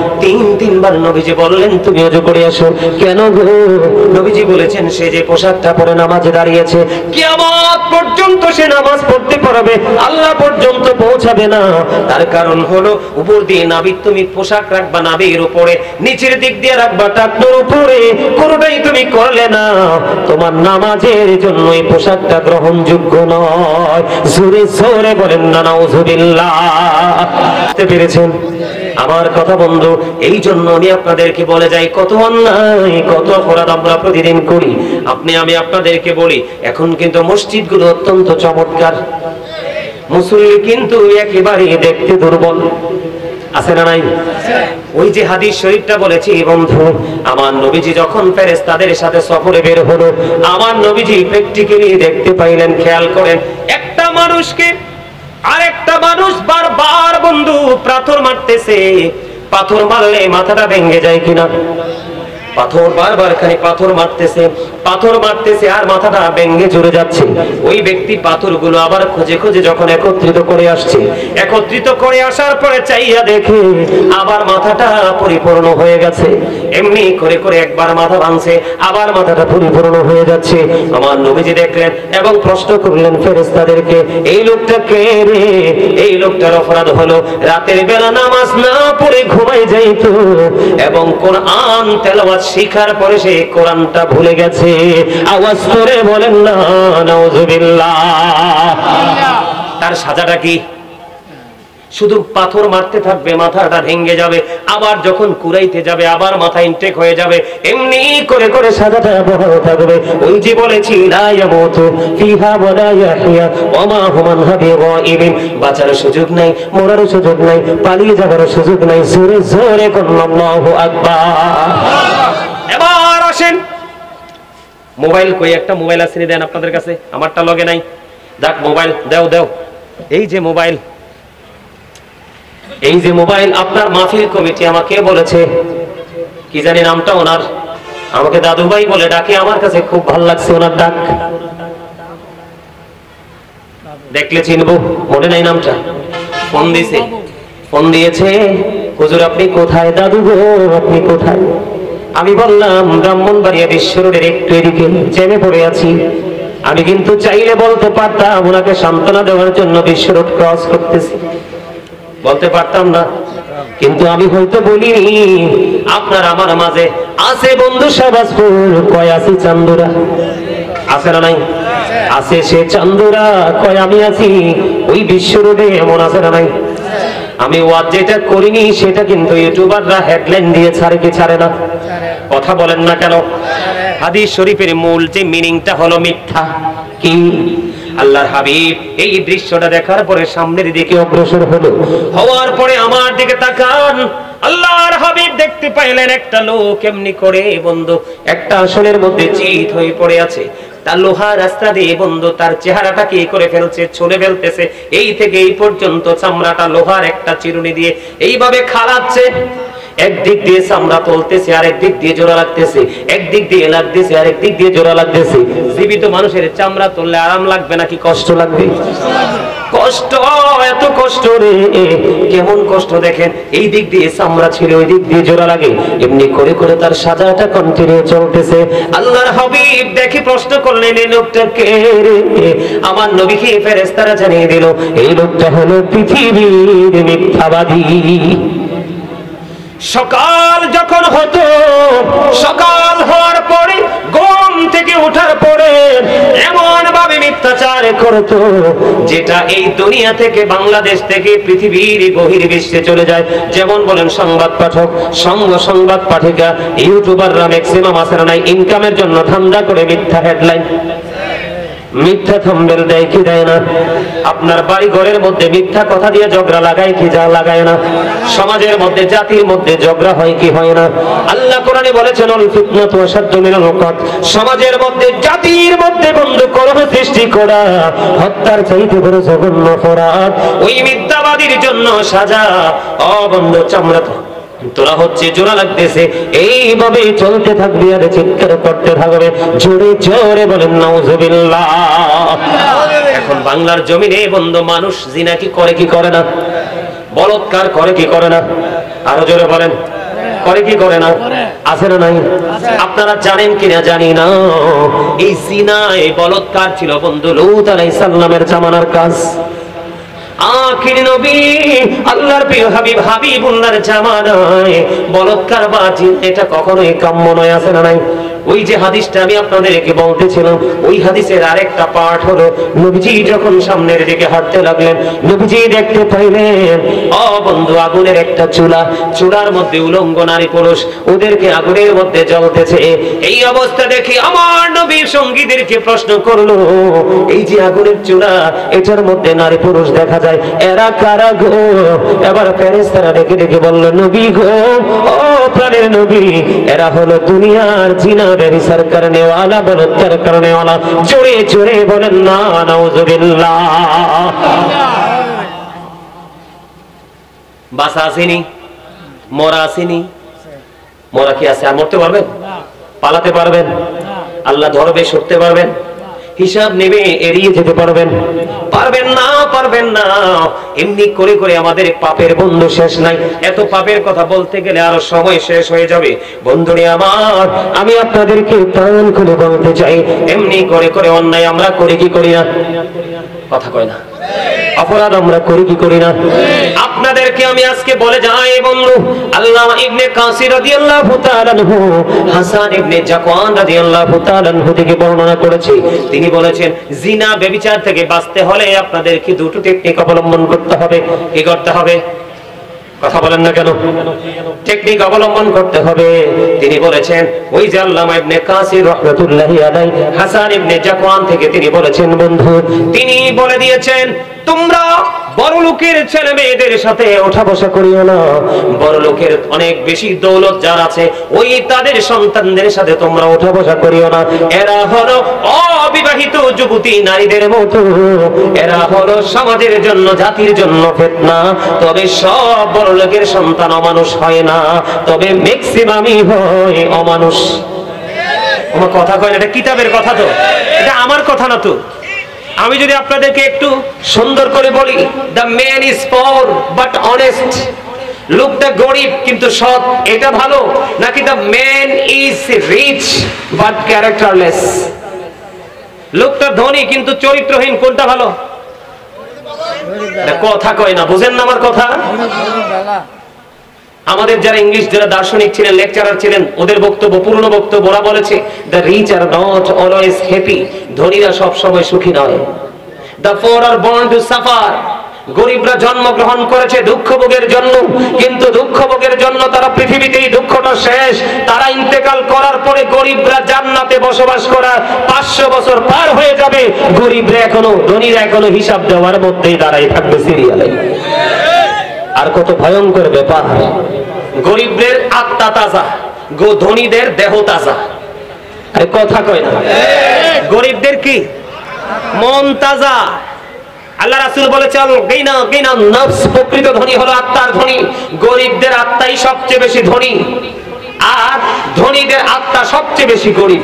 তিনবার নবীজি বললেন তুমি ওযু করে আসো। কেন গো? নবীজি বলেছেন সে যে পোশাকটা পরে নামাজে দাঁড়িয়েছে, কিয়ামত পর্যন্ত সে নামাজ পড়তে পারবে, আল্লাহ পর্যন্ত পৌঁছাবে না। তার কারণ হলো, উপর দিয়ে নাবির তুমি পোশাক রাখবা নাবির উপরে, নিচের দিক দিয়ে রাখবা টাকনোর উপরে, কোনোটাই তুমি করলে না, তোমার নামাজের জন্য এই পোশাকটা গ্রহণযোগ্য নয়। জোরে জোরে বলেন না নাউজুবিল্লাহ। বুঝতে পেরেছেন আমার কথা বন্ধু? এই জন্য আমি আপনাদেরকে বলে যাই, কত অন্যায়, কত অপরাধ আমরা প্রতিদিন করি। আমি আপনাদেরকে বলি, এখন কিন্তু মসজিদগুলো অত্যন্ত চমৎকার, মুসল্লি কিন্তু একেবারে দেখতে দুর্বল, আছে না নাই? ওই যে হাদিস শরীফটা বলেছি বন্ধু, আমার নবীজি যখন ফেরেশতাদের সাথে সফরে বের হলো, আমার নবীজি প্র্যাকটিক্যালি দেখতে পাইলেন, খেয়াল করেন, একটা মানুষকে আরেকটা মানুষ বারবার বন্ধু পাথর মারতেছে। পাথর মারলে মাথাটা ভেঙে যায় কিনা? পাথর বারবার খালি পাথর মারতেছে আর মাথাটা ভেঙে চলে যাচ্ছে। ওই ব্যক্তি পাথরগুলো আবার খুঁজে খুঁজে যখন একত্রিত করে আসার পরে চাইয়া দেখে আবার মাথাটা পরিপূর্ণ হয়ে গেছে। এমনি করে করে একবার মাথা ভাঙছে, আবার মাথাটা পরিপূর্ণ হয়ে যাচ্ছে। আমার নবীজি দেখলেন এবং প্রশ্ন করলেন ফেরেশতাদেরকে, এই লোকটা কে রে? এই লোকটার অপরাধ হলো রাতের বেলা নামাজ না পড়ে ঘুমাই যাইতো এবং কোরআন তেলাওয়াত শিখার পরে সে কোরআনটা ভুলে গেছে। আওয়াজ করে বলেন না নাউজুবিল্লাহ। তার সাজাটা কি? শুধু পাথর মারতে থাকবে, মাথাটা ভেঙে যাবে, আবার যখন কুরাইতে যাবে আবার মাথা ইনটেক হয়ে যাবে, এমনি করে করে সাজাটা বড় থাকবে। ওই যে বলেছি, লা ইয়ামুতু ফিহা ওয়া লা ইয়াহইয়া ওয়া মা হুম গায়িবিন, বাঁচার সুযোগ নাই, মরার সুযোগ নাই, পালিয়ে যাবার সুযোগ নাই। জোরে জোরে বলুন আল্লাহু আকবার। এবার আসেন, মোবাইল কই? একটা মোবাইল আছে, দেন আপনাদের কাছে, আমারটা লগে নাই। দেখ মোবাইল দাও। এই যে মোবাইল আপনার মাহফিল কমিটি আমাকে বলেছে, কি জানি নামটা ওনার, আমাকে দাদু ভাই বলে ডাকে, আমার কাছে খুব ভালো লাগছে ওনার ডাক, দেখলে চিনবো, মনে নাই নামটা। ফোন দিয়েছে, হুজুর আপনি কোথায়? দাদু গো আপনি কোথায়? আমি বললাম ব্রাহ্মণবাড়িয়া বিশ্ব রোডের একটু এদিকে জেনে পড়ে আছি। আমি কিন্তু চাইলে বলতে পারতাম ওনাকে সান্ত্বনা দেওয়ার জন্য বিশ্ব রোড ক্রস করতেছি, বলতে পারতাম না, কিন্তু আমি হয়তো বলিনি। আপনার আমার মাঝে আছে বন্ধু শাহবাজপুর, কয় আছে চান্দুরা, আছে না নাই? আছে সে চান্দুরা, কয় আমি আছি ওই বিশ্ব রোডে, এমন আছে না নাই? আমি ওয়াজ যেটা করিনি সেটা কিন্তু ইউটিউবাররা হেডলাইন দিয়ে ছাড়ে কি ছাড়ে না? কথা বলেন না কেন? হাদিস শরীফের মূল যে মিনিংটা হলো মিথ্যা। কি? আল্লাহর হাবিব এই দৃশ্যটা দেখার পরে সামনের দিকে অগ্রসর হওয়ার পরে আমার দিকে তাকান, আল্লাহর হাবিব দেখতে পাইলেন একটা লোক এমনি করে বন্ধু একটা আসনের মধ্যে চিত হয়ে পড়ে আছে। তার লোহা রাস্তা দিয়ে বন্ধু তার চেহারাটা কি করে ফেলছে, ছুলে ফেলতেছে, এই থেকে এই পর্যন্ত চামড়াটা লোহার একটা চিরুনি দিয়ে এইভাবে খালাচ্ছে। একদিক দিয়ে চামড়া তুলতেছে, আরেক দিক দিয়ে জোড়া লাগতেছে, একদিক দিয়ে লাগতেছে, আরেক দিক দিয়ে জোড়া লাগতেছে। জীবিত মানুষের চামড়া তুললে আরাম লাগবে নাকি কষ্ট লাগবে? কষ্ট, এত কষ্ট রে, কেমন কষ্ট দেখেন। এই দিক দিয়ে চামড়া ছিল, ওই দিক দিয়ে জোড়া লাগে, এমনি করে করে তার সাজাটা কন্টিনিউ চলতেছে। আল্লাহর হাবিব দেখি প্রশ্ন করলেন, এই লোকটা কে রে? আমার নবীকে ফেরেশতারা জানিয়ে দিল, এই লোকটা হলো পৃথিবীর মিথ্যাবাদী। সকাল যখন হতো, সকাল হওয়ার পরে ঘুম থেকে থেকে ওঠার পরে এমন ভাবে মিথ্যাচার করত যেটা এই দুনিয়া থেকে, বাংলাদেশ থেকে পৃথিবীর বহির্বিশ্বে চলে যায়। যেমন বলেন সংবাদ পাঠক, সংবাদ পাঠিকা, ইউটিউবাররা ম্যাক্সিমাম আসেন নাই ইনকামের জন্য ধান্দা করে মিথ্যা হেডলাইন, মিথ্যা থাম্বনেল দেয় কি দেয় না? আপনার বাড়ি ঘরের মধ্যে মিথ্যা কথা দিয়ে ঝগড়া লাগায় কি যা লাগায় না? সমাজের মধ্যে, জাতির মধ্যে ঝগড়া হয় কি হয় না? আল্লাহ কোরআনে বলেছেন আল ফিতনাতু আশাদ্দু মিনাল কতল। সমাজের মধ্যে, জাতির মধ্যে বন্ধু কলহ সৃষ্টি করা হত্যার চাইতে বড় জঘন্য অপরাধ। ওই মিথ্যাবাদীর জন্য সাজা অবন্ধ চামড়া তোরা হচ্ছে জোড়া লাগতেছে, এইভাবে চলতে থাকবে আর চিৎকার করতে থাকবে, জোরে জোরে বলেন নাউজুবিল্লাহ। এখন বাংলার জমিনে বন্ধু মানুষ জিনা কি করে কি করে না? বলৎকার করে কি করে না? আরো জোরে বলেন, করে কি করে না? আছে না নাই? আপনারা জানেন কিনা জানি না, এই জিনা, এই বলৎকার ছিল বন্ধু লূত আলাইহিস সালামের জামানার কাজ। আখির নবী আল্লাহর প্রিয় হাবিব হাবিবুল্লাহর জামানায় বলৎকার বা জিনা এটা কখনোই কাম্য নয়। আছে না নাই? ওই যে হাদিসটা আমি আপনাদেরকে বলতেছিলাম, ওই হাদিসের আরেকটা পার্ট হলো, নবীজি যখন সামনের দিকে হাঁটতে লাগলেন, নবীজি দেখতে পাইলেন বন্ধু আগুনের একটা চুলা, চুলার মধ্যে উলঙ্গ নারী পুরুষ ওদেরকে আগুনের মধ্যে জ্বলতেছে। এই অবস্থা দেখে আমার নবী সঙ্গীদেরকে প্রশ্ন করলো, এই যে আগুনের চুলা, এটার মধ্যে নারী পুরুষ দেখা যায়, এরা কারা গো? এবার ফেরেশতারা ডেকে ডেকে বলল, নবী গো, ও প্রাণের নবী, এরা হলো দুনিয়ার জিনা ব্যভিচার করনে ওয়ালা, বলৎকার করনে ওয়ালা। জোরে জোরে বলেন না নাউজুবিল্লাহ। বাসা আসেনি, মরা আসেনি, মরা কি আছে? আর মরতে পারবেন? পালাতে পারবেন? আল্লাহ ধরবে, সরতে পারবেন? হিসাব নেবে এড়িয়ে যেতে পারবেন? পারবেন না, পারবেন না। এমনি করে করে আমাদের পাপের বন্ধু শেষ নাই। এত পাপের কথা বলতে গেলে আরো সময় শেষ হয়ে যাবে। বন্ধুরে আমার, আমি আপনাদেরকে প্রাণ খুলে বলতে চাই, এমনি করে করে অন্যায় আমরা করি কি করি না? কথা কয় না? অপরাধ আমরা করি কি করি না? আপনাদেরকে আমি আজকে বলে যাই বন্ধু, আল্লামা ইবনে কাসির রাদিয়াল্লাহু তাআলা আনহু হাসান ইবনে জাকওয়ান রাদিয়াল্লাহু তাআলা আনহু থেকে বর্ণনা করেছে। তিনি বলেছেন, জিনা ব্যভিচার থেকে বাঁচতে হলে আপনাদেরকে দুটো টেকনিক অবলম্বন করতে হবে। কি করতে হবে? কথা বলেন না কেন? টেকনিক অবলম্বন করতে হবে। তিনি বলেছেন, ওই যে আল্লামা ইবনে কাসির রাহমাতুল্লাহি আলাইহি হাসান ইবনে জাকওয়ান থেকে তিনি বলেছেন বন্ধু, তিনি বলে দিয়েছেন, তোমরা বড় লোকের ছেলে মেয়েদের সাথে ওঠা বসা করিও না। বড় লোকের অনেক বেশি দৌলত যার আছে, ওই তাদের সন্তানদের সাথে তোমরা ওঠা বসা করিও না। এরা হলো অবিবাহিত যুবতী নারীদের মতো, এরা হলো সমাজের জন্য, জাতির জন্য ফিতনা। তবে সব বড় লোকের সন্তান অমানুষ হয় না, তবে ম্যাক্সিমামই হয় অমানুষ। আমার কথা কয় না, এটা কিতাবের কথা, তো এটা আমার কথা না। তো আমি যদি আপনাদেরকে একটু সুন্দর করে বলি, the man is poor but honest, লোকটা গরিব কিন্তু সৎ, এটা ভালো? নাকি the man is rich but characterless, লোকটা ধনী কিন্তু চরিত্রহীন, কোনটা ভালো? কথা কয় না, বুঝেন না আমার কথা? আমাদের যারা ইংলিশ, যারা দার্শনিক ছিলেন, লেকচারার ছিলেন, ওদের বক্তব্য, পূর্ণ বক্তব্য, ওরা বলেছে, the rich are not always happy, ধনীরা সব সময় সুখী নয়। The poor are born to suffer, গরিবরা জন্মগ্রহণ করেছে দুঃখ ভোগের জন্য, কিন্তু দুঃখ ভোগের জন্য তারা পৃথিবীতেই দুঃখটা শেষ। তারা ইন্তেকাল করার পরে গরিবরা জান্নাতে বসবাস করা 500 বছর পার হয়ে যাবে, গরিবরা এখনো, ধনীরা এখনো হিসাব দেওয়ার মধ্যেই দাঁড়াই থাকবে সিরিয়ালে। আর কত ভয়ঙ্কর ব্যাপার! গরিবদের আত্মা তাজা, ধনীদের দেহ তাজা। আরে কথা কয় না? গরিবদের কি মন তাজা। আল্লাহ রাসূল বলেছেন, গিনা গিনা নফস, প্রকৃত ধনী হলো আত্মার ধনী। গরিবদের আত্মাই সবচেয়ে বেশি ধনী, আর ধনীদের আত্মা সবচেয়ে বেশি গরিব।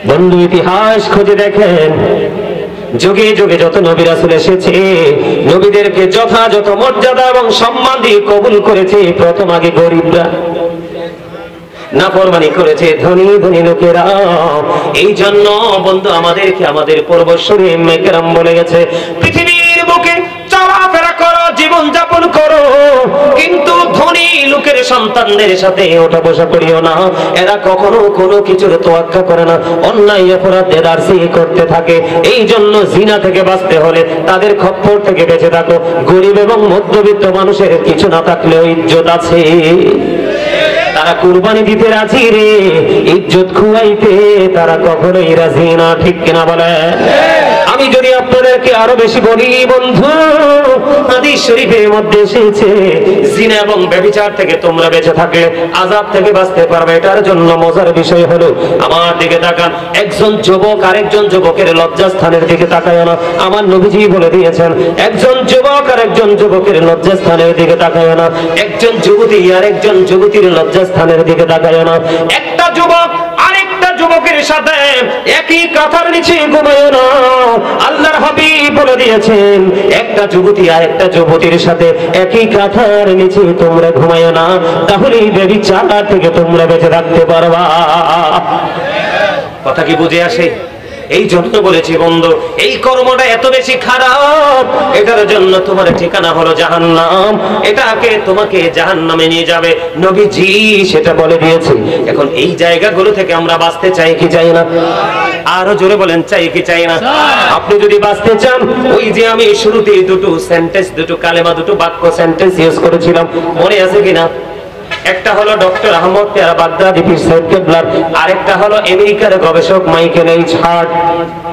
বন্ধু, ইতিহাস খুঁজে দেখেন, যুগে যুগে যত নবী রাসূল এসেছে, নবীদেরকে যথাযথ মর্যাদা এবং সম্মান দিয়ে কবুল করেছে প্রথম আগে গরিবরা। নাফরমানি করেছে ধনী ধনী লোকেরা। এই জন্য বন্ধু আমাদেরকে আমাদের পূর্বসূরি মেকেরাম বলে গেছে, পৃথিবীর বুকে চলাফেরা করো, জীবন যাপন করো, কিন্তু ধনী লোকের সন্তানদের সাথে ওঠা বসা করিও না। এরা কখনো কোনো কিছুর তোয়াক্কা করে না, অন্যায় অপরাধের আরজি করতে থাকে। এই জন্য জিনা থেকে বাঁচতে হলে তাদের খপ্পর থেকে বেঁচে থাকো। গরিব এবং মধ্যবিত্ত মানুষের কিছু না থাকলেও ইজ্জত আছে। তারা কুরবানি দিতে রাজি রে, ইজ্জত খুয়াইতে তারা কখনোই রাজি না, ঠিক কিনা বলে? আমি যদি আপনাদেরকে আরো বেশি বলি বন্ধু, হাদিস শরীফের মধ্যে এসেছে জিনা এবং ব্যভিচার থেকে তোমরা বেঁচে থাকলে আযাব থেকে বাঁচতে পারবে। এটার জন্য মজার বিষয় হলো, আমার দিকে তাকান, একজন যুবক আরেকজন যুবকের লজ্জাস্থানের দিকে তাকায় না। আমার নবীজি বলে দিয়েছেন, একজন যুবক আরেকজন যুবকের লজ্জাস্থানের দিকে তাকায় না। একজন যুবতী আরেকজন যুবতীর লজ্জাস্থানের দিকে তাকায় না। একটা যুবক আরেকটা যুবকের সাথে একই কাঁথার নিচে ঘুমায় না। আল্লাহর হাবিব বলে দিয়েছেন, একটা যুবতী আর একটা যুবতীর সাথে একই কাঁথার নিচে তোমরা ঘুমায় না, তাহলে এই ব্যভিচার থেকে তোমরা বেঁচে থাকতে পারবা। কথা কি বুঝে আসে? এই জন্য বলেছি বন্ধু, এই কর্মটা এত বেশি খারাপ, এটার জন্য তোমার ঠিকানা হলো জাহান্নাম। এটাকে তোমাকে জাহান্নামে নিয়ে যাবে, নবীজি সেটা বলে দিয়েছে। এখন এই জায়গাগুলো থেকে আমরা বাঁচতে চাই কি চাই না? আরো জোরে বলেন, চাই কি চাই না? আপনি যদি বাঁচতে চান, ওই যে আমি শুরুতে দুটো সেন্টেন্স, দুটো কালেমা, দুটো বাক্য সেন্টেন্স ইউজ করেছিলাম, মনে আছে কিনা? একটা হলো ডক্টর আহমদ পেয়ারা বাগদাদি পীর সাহেব কেবলার, আরেকটা হলো আমেরিকার গবেষক মাইকেল এইচ হার্ট।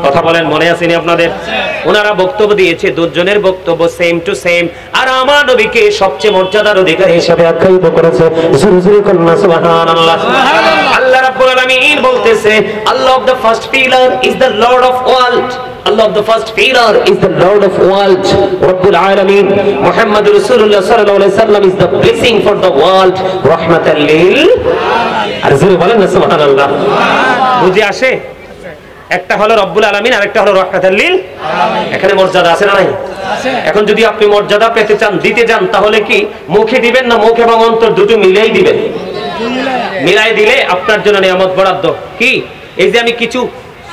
কথা বলেন, মনে আসেনি আপনাদের? ওনারা বক্তব্য দিয়েছে, দুজনের বক্তব্য সেম টু সেম, আর আমার নবীকে সবচেয়ে মর্যাদার অধিকারী হিসেবে আখ্যায়িত করেছে। জোরে জোরে কন্যা সুবহানাল্লাহ। আল্লাহ রাব্বুল আলামিন বলতেছে, আল্লাহ of the first pillar is the lord of world. Allah of the first pillar is the Lord of world. Rabbul Alamin Muhammad Rasulullah sallallahu alaihi wasallam is the blessing for the world, rahmatan lil alamin. বলেন না সুবহানাল্লাহ। বুঝে আসে? একটা হলো রব্বুল আলামিন, আরেকটা হলো রাহমাতাল লিল আলামিন। এখানে মর্যাদা আছে না নাই? আছে। এখন যদি আপনি মর্যাদা পেতে চান, দিতে চান, তাহলে কি মুখে দিবেন না মুখ এবং অন্তর দুটো মিলাই দিবেন? মিলাই দিলে আপনার জন্য নিয়ামত বরাদ্দ। কি এই যে আমি কিছু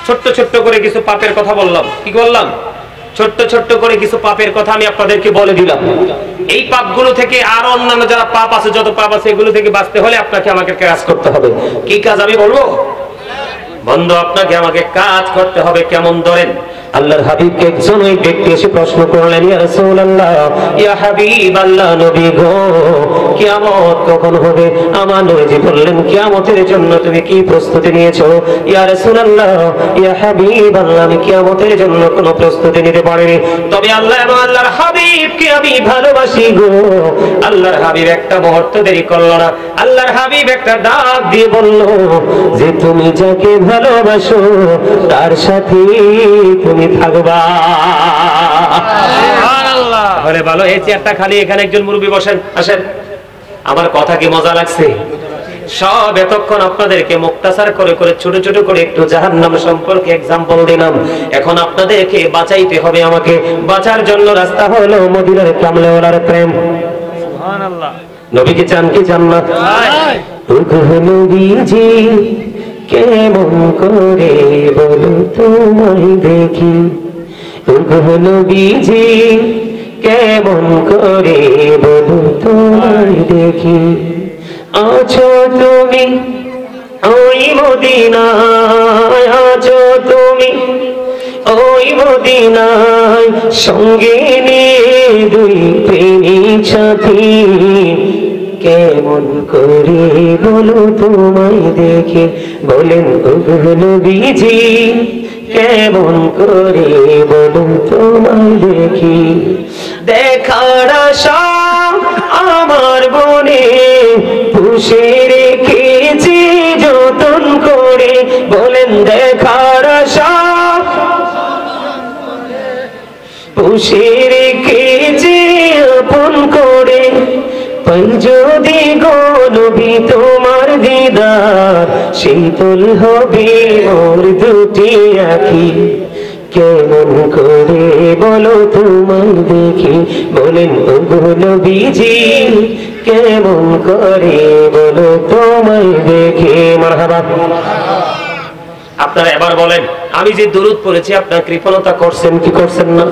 ছোট্ট ছোট্ট করে কিছু পাপের কথা বললাম, কি বললাম? ছোট্ট ছোট্ট করে কিছু পাপের কথা আমি আপনাদেরকে বলে দিলাম। এই পাপগুলো থেকে আরো অন্যান্য যারা পাপ আছে, যত পাপ আছে, এগুলো থেকে বাঁচতে হলে আপনাকে আমাকে কাজ করতে হবে। কি কাজ আমি বলবো? বন্ধু, আপনাকে আমাকে কাজ করতে হবে। কেমন? ধরেন আল্লাহর হাবিবকে একজন ওই ব্যক্তি এসে প্রশ্ন করলেন, ইয়া রাসূলুল্লাহ, ইয়া হাবিবাল্লাহ, নবী গো, কিয়ামত কখন হবে? আমার নবীজি বললেন, কিয়ামতের জন্য তুমি কি প্রস্তুতি নিয়েছো? ইয়া রাসূলুল্লাহ, ইয়া হাবিবাল্লাহ, আমি কিয়ামতের জন্য কোনো প্রস্তুতি নিতে পারিনি, তবে আল্লাহ এবং আল্লাহর হাবিবকে আমি ভালোবাসি গো। আল্লাহর হাবিব একটা মুহূর্ত দেরি করলো না। আল্লাহর হাবিব একটা ডাক দিয়ে বলল যে, তুমি যাকে ভালোবাসো তার সাথে তুমি থাকবা। সুবহানাল্লাহ। বলে ভালো, এই চেয়ারটা খালি, এখানে একজন মুরব্বি বসেন, আসেন। আমার কথা কি মজা লাগছে? সব এতক্ষণ আপনাদেরকে মুক্তাসার করে করে ছোট ছোট করে একটু জাহান্নাম সম্পর্কে এক্সাম্পল দিলাম। এখন আপনাদেরকে বাঁচাইতে হবে। আমাকে বাঁচার জন্য রাস্তা হলো মদিনার কামলেওয়ালার প্রেম। সুবহানাল্লাহ। নবীকে চান কি চান না? নবীজি কেমন করে বলো তোমায় দেখি, নবীজি কেমন করে বলো তোমায় দেখি, আছো তুমি ওই মদিনায়, আছো তুমি ওই মদিনায়, সঙ্গে নিয়ে দুই প্রেমিক সাথী, কেমন করে বলো তোমায় দেখে। বলেন ওগো নবীজি, কেমন করে বলো তোমায় দেখি, দেখার আশা আমার মনে পুষে রেখেছি যতন করে। বলেন দেখার আশা পুষে রেখেছি আপন করে, পাই যদি গো নবী তোমার দিদার, শীতল হবে মোর দুটি আঁখি, কেমন করে বলো তোমায় দেখি। বলেন ওগো নবীজি, কেমন করে বলো তোমায় দেখি। মারহাবা। আপনারা এবার বলেন, আমি যে দুরূদ পড়েছি আপনারা কৃপণতা করছেন কি করছেন না?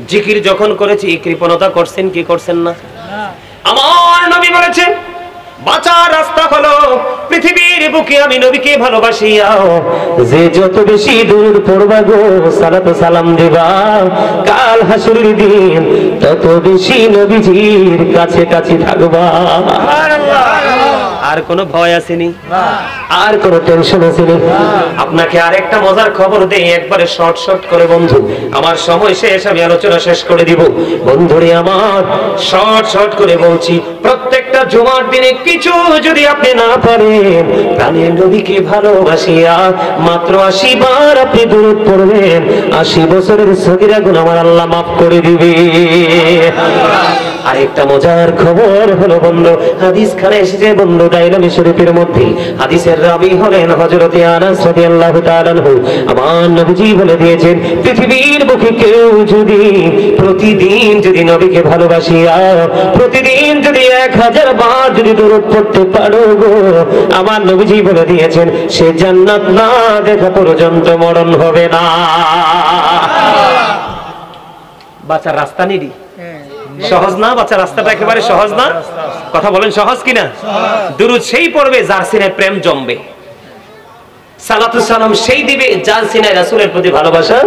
জিকির যখন করেছি কৃপণতা করছেন কি করছেন না? আমার নবী বলেছেন, বাঁচার রাস্তা হলো পৃথিবীর বুকে আমি নবীকে ভালোবাসিয়া যে যত বেশি দূর পড়বা গো সালাত সালাম দিবা কাল হাসরের দিন তত বেশি নবীজির কাছে কাছে থাকবা। আর কোনো ভয় আসেনি, আর কোনো টেনশন আসেনি। আপনাকে আরেকটা মজার খবর দেই একবারে শর্ট করে বন্ধু, আমার সময় শেষ, আমি আলোচনা শেষ করে দিব। বন্ধুরে আমার শর্ট করে বলছি, প্রত্যেকটা জুমার দিনে কিছু যদি আপনি না পারেন, প্রাণের নবীকে ভালোবাসিয়া মাত্র 80 বার আপনি দুরূদ পড়বেন, 80 বছরের সগীরা গুনাহ আমার আল্লাহ মাফ করে দিবে। আরেকটা মজার খবর হলো বন্ধু, হাদিস খানে এসেছে বন্ধু দাইলামি শরীফের মধ্যে, হাদিসের রাবী হলেন হযরত আনাস রাদিয়াল্লাহু তাআলা আনহু। আমার নবীজি বলে দিয়েছেন, পৃথিবীর বুকে কেউ যদি প্রতিদিন যদি নবীকে ভালোবাসিয়া প্রতিদিন যদি 1000 বার যদি দরুদ পড়তে পারো গো, আমার নবীজি বলে দিয়েছেন সে জান্নাত না দেখা পর্যন্ত মরণ হবে না। বাঁচার রাস্তা নিডি সহজ না, বাঁচার রাস্তাটা একেবারে সহজ না। কথা বলেন সহজ কিনা? দুরূদ সেই পড়বে যার সিনায় প্রেম জমবে, সালাতু সালাম সেই দিবে যার সিনায় রাসূলের প্রতি ভালোবাসা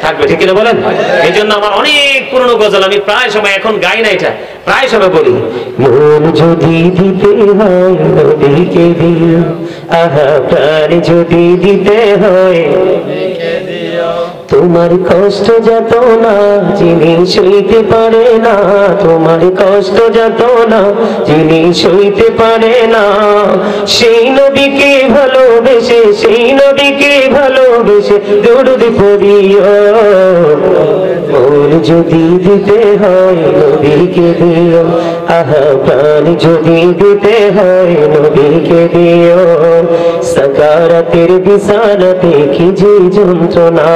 থাকবে, ঠিক কিনা বলেন? এই জন্য আমার অনেক পুরনো গজল আমি প্রায় সময় এখন গাই না, এটা প্রায় সময় বলি, মন যদি দিতে হয় নবীকে দিও, আহা প্রাণ যদি দিতে হয় তোমার কষ্ট যত না যিনি সইতে পারে না, তোমার কষ্ট যত না যিনি সইতে পারে না, সেই নবীকে ভালোবেসে সেই নবীকে ভালোবেসে দরুদ পড়িও, মন যদি দিতে হয় নবীকে দিও, আহা প্রাণ যদি দিতে হয় নবীকে দিও, সাকারাতের বিছানাতে কি যে যন্ত্রণা,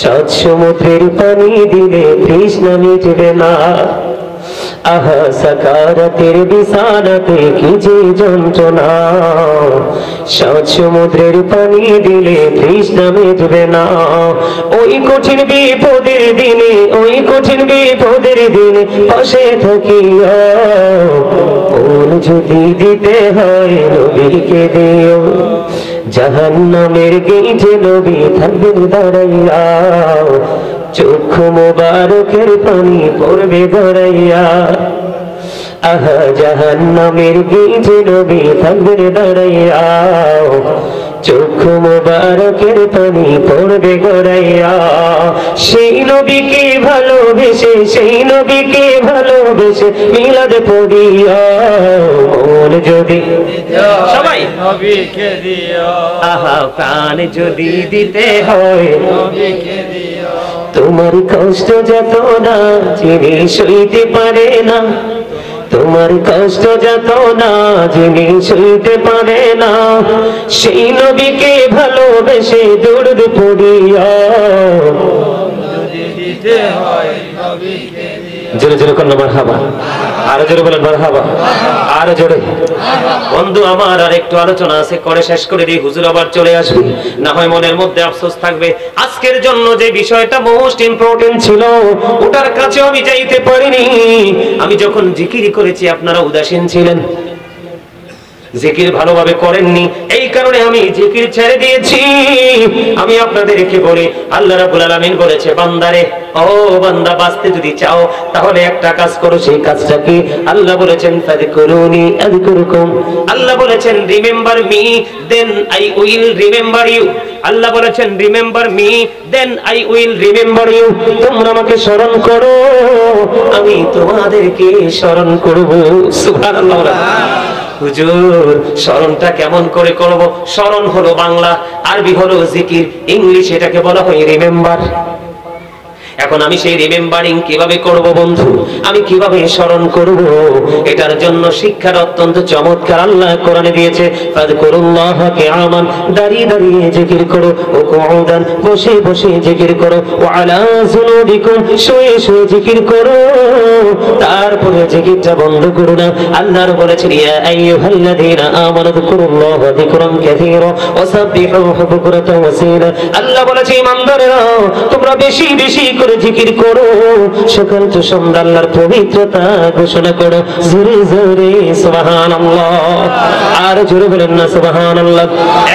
7 সমুদ্রের পানি দিলে তৃষ্ণা মিটবে না, আহা সাকারাতের বিছানাতে কি যে যন্ত্রণা, 7 সমুদ্রের পানি দিলে তৃষ্ণা মিটবে না, ওই কঠিন বিপদের দিনে ওই কঠিন বিপদের দিনে পাশে থাকিয়া, মন যদি দিতে হয় নবীকে দিও, জাহান্নামের গেইটে নবী থাকবেন দাঁড়াইয়া, চক্ষু মোবারকের পানি পড়বে গড়াইয়া, আহা জাহান্নামের গেইটে নবী থাকবেন দাঁড়াইয়া, চক্ষু মোবারকের পানি পড়বে গড়াইয়া, সেই নবীকে ভালোবেসে সেই নবীকে ভালোবেসে মিলাদ পড়িয়া, মন যদি সবাই নবীকে দিও, আহা প্রাণ যদি দিতে হয় নবীকে দিও, তোমার কষ্ট যত না যিনি সইতে পারে না, তোমার কষ্ট যত না যিনি সইতে পারে না, সেই নবীকে ভালোবেসে দরুদ পড়িয়া যদি দিতে হয় নবীকে দিও, জোরে জোরে কোন মারহাবা, আরো জোরে বলেন মারহাবা, আরো জোরে। বন্ধু আমার আর একটু আলোচনা আছে, করে শেষ করে দিই, হুজুর আবার চলে আসবে, না হয় মনের মধ্যে আফসোস থাকবে। আজকের জন্য যে বিষয়টা মোস্ট ইম্পর্টেন্ট ছিল ওটার কাছে আমি যাইতে পারিনি। আমি যখন জিকির করেছি আপনারা উদাসীন ছিলেন, জিকির ভালোভাবে করেননি, এই কারণে আমি জিকির ছেড়ে দিয়েছি। আমি আপনাদেরকে বলি, আল্লাহ রাব্বুল আলামিন বলেছে, বান্দারে ও বান্দা বাঁচতে যদি চাও তাহলে একটা কাজ করো, সেই কাজটা কি? আল্লাহ বলেছেন ফাযকুরুনি আযকুরুকুম, আল্লাহ বলেছেন remember me then I will remember you, আল্লাহ বলেছেন remember me then I will remember you, তোমরা আমাকে স্মরণ করো আমি তোমাদেরকে স্মরণ করব। সুবহানাল্লাহ। হুজুর স্মরণটা কেমন করে করব? স্মরণ হলো বাংলা, আরবি হলো জিকির, ইংলিশ এটাকে বলা হয় রিমেম্বার। এখন আমি সেই রিমেম্বারিং কিভাবে করব বন্ধু, আমি কিভাবে স্মরণ করব, এটার জন্য শিক্ষার অত্যন্ত চমৎকার আল্লাহ কোরআনে দিয়েছে। ফাযকুরুল্লাহ কিয়ামান, দাঁড়িয়ে দাঁড়িয়ে জিকির করো, ও কুউদান, বসে বসে জিকির করো, ওয়া আলা জুনুবিকুম, শুয়ে শুয়ে জিকির করো, তার তারপরে জিকিরটা বন্ধ করো না। আল্লাহর বলেছেন ইয়া আইয়ুহাল্লাযীনা আমানু যিকুরুল্লাহা যিকরান কাসীরা ওয়া সাব্বিহুহু বুকরাতাও ওয়া আসীলা। আল্লাহ বলেছে ইমানদারেরা তোমরা বেশি বেশি করে জিকির করো, সকাল তো সন্ধ্যা আল্লাহর পবিত্রতা ঘোষণা করো। জোরে জোরে সুবহানাল্লাহ, আর জোরে বলেন না সুবহানাল্লাহ।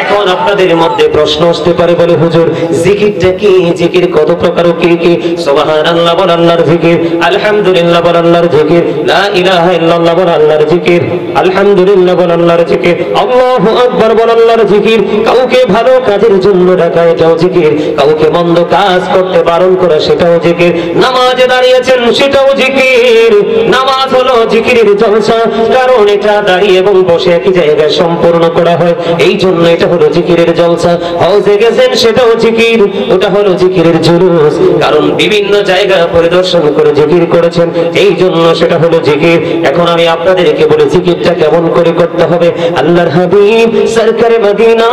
এখন আপনাদের মধ্যে প্রশ্ন আসতে পারে, বলে হুজুর জিকিরটা কি, জিকির কত প্রকার, কি কি? সুবহানাল্লাহ বল আল্লাহর জিকির, আলহামদুলিল্লাহ বল আল্লাহর জিকির, লা ইলাহা ইল্লাল্লাহ বল আল্লাহর জিকির, আলহামদুলিল্লাহ বল আল্লাহর জিকির, আল্লাহু আকবার বল আল্লাহর জিকির। কাউকে ভালো কাজের জন্য ডাকা এটাও জিকির, কাউকে মন্দ কাজ করতে বারণ করা সেটাও জিকির, নামাজে দাঁড়িয়েছেন সেটাও জিকির। নামাজ হলো জিকিরের জলসা, কারণ এটা দাঁড়িয়ে এবং বসে একই জায়গায় সম্পূর্ণ করা হয়, এই জন্য এটা হলো জিকিরের জলসা। হজে গেছেন সেটাও জিকির, ওটা হলো জিকিরের জুলুস, কারণ বিভিন্ন জায়গা পরিদর্শন করে জিকির করেছেন, এই জন্য সেটা হলো জিকির। এখন আমি আপনাদেরকে বলে জিকিরটা কেমন করে করতে হবে। আল্লাহর হাবিব সরকারে মদিনা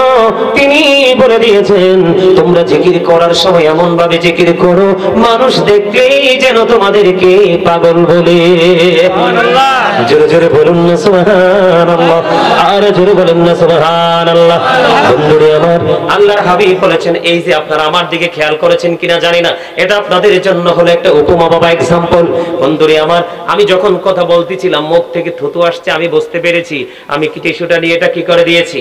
তিনি বলে দিয়েছেন তোমরা জিকির করার সময় এমন ভাবে জিকির করো মানুষ দেখলেই যেন তোমাদেরকে পাগল বলে। সুবহানাল্লাহ, জোরে জোরে বলুন না সুবহানাল্লাহ, আর জোরে বলুন না সুবহানাল্লাহ। বন্ধুরে আমার, আল্লাহর হাবিব বলেছেন, এই যে আপনারা আমার দিকে খেয়াল করেছেন কিনা জানি না, এটা আপনাদের জন্য হলো একটা উপমা বাবা, এক্সাম্পল। বন্ধুরে আমার, আমি যখন কথা বলতেছিলাম মুখ থেকে থুতু আসছে, আমি বুঝতে পেরেছি আমি কি টিস্যুটা নিয়ে এটা কি করে দিয়েছি,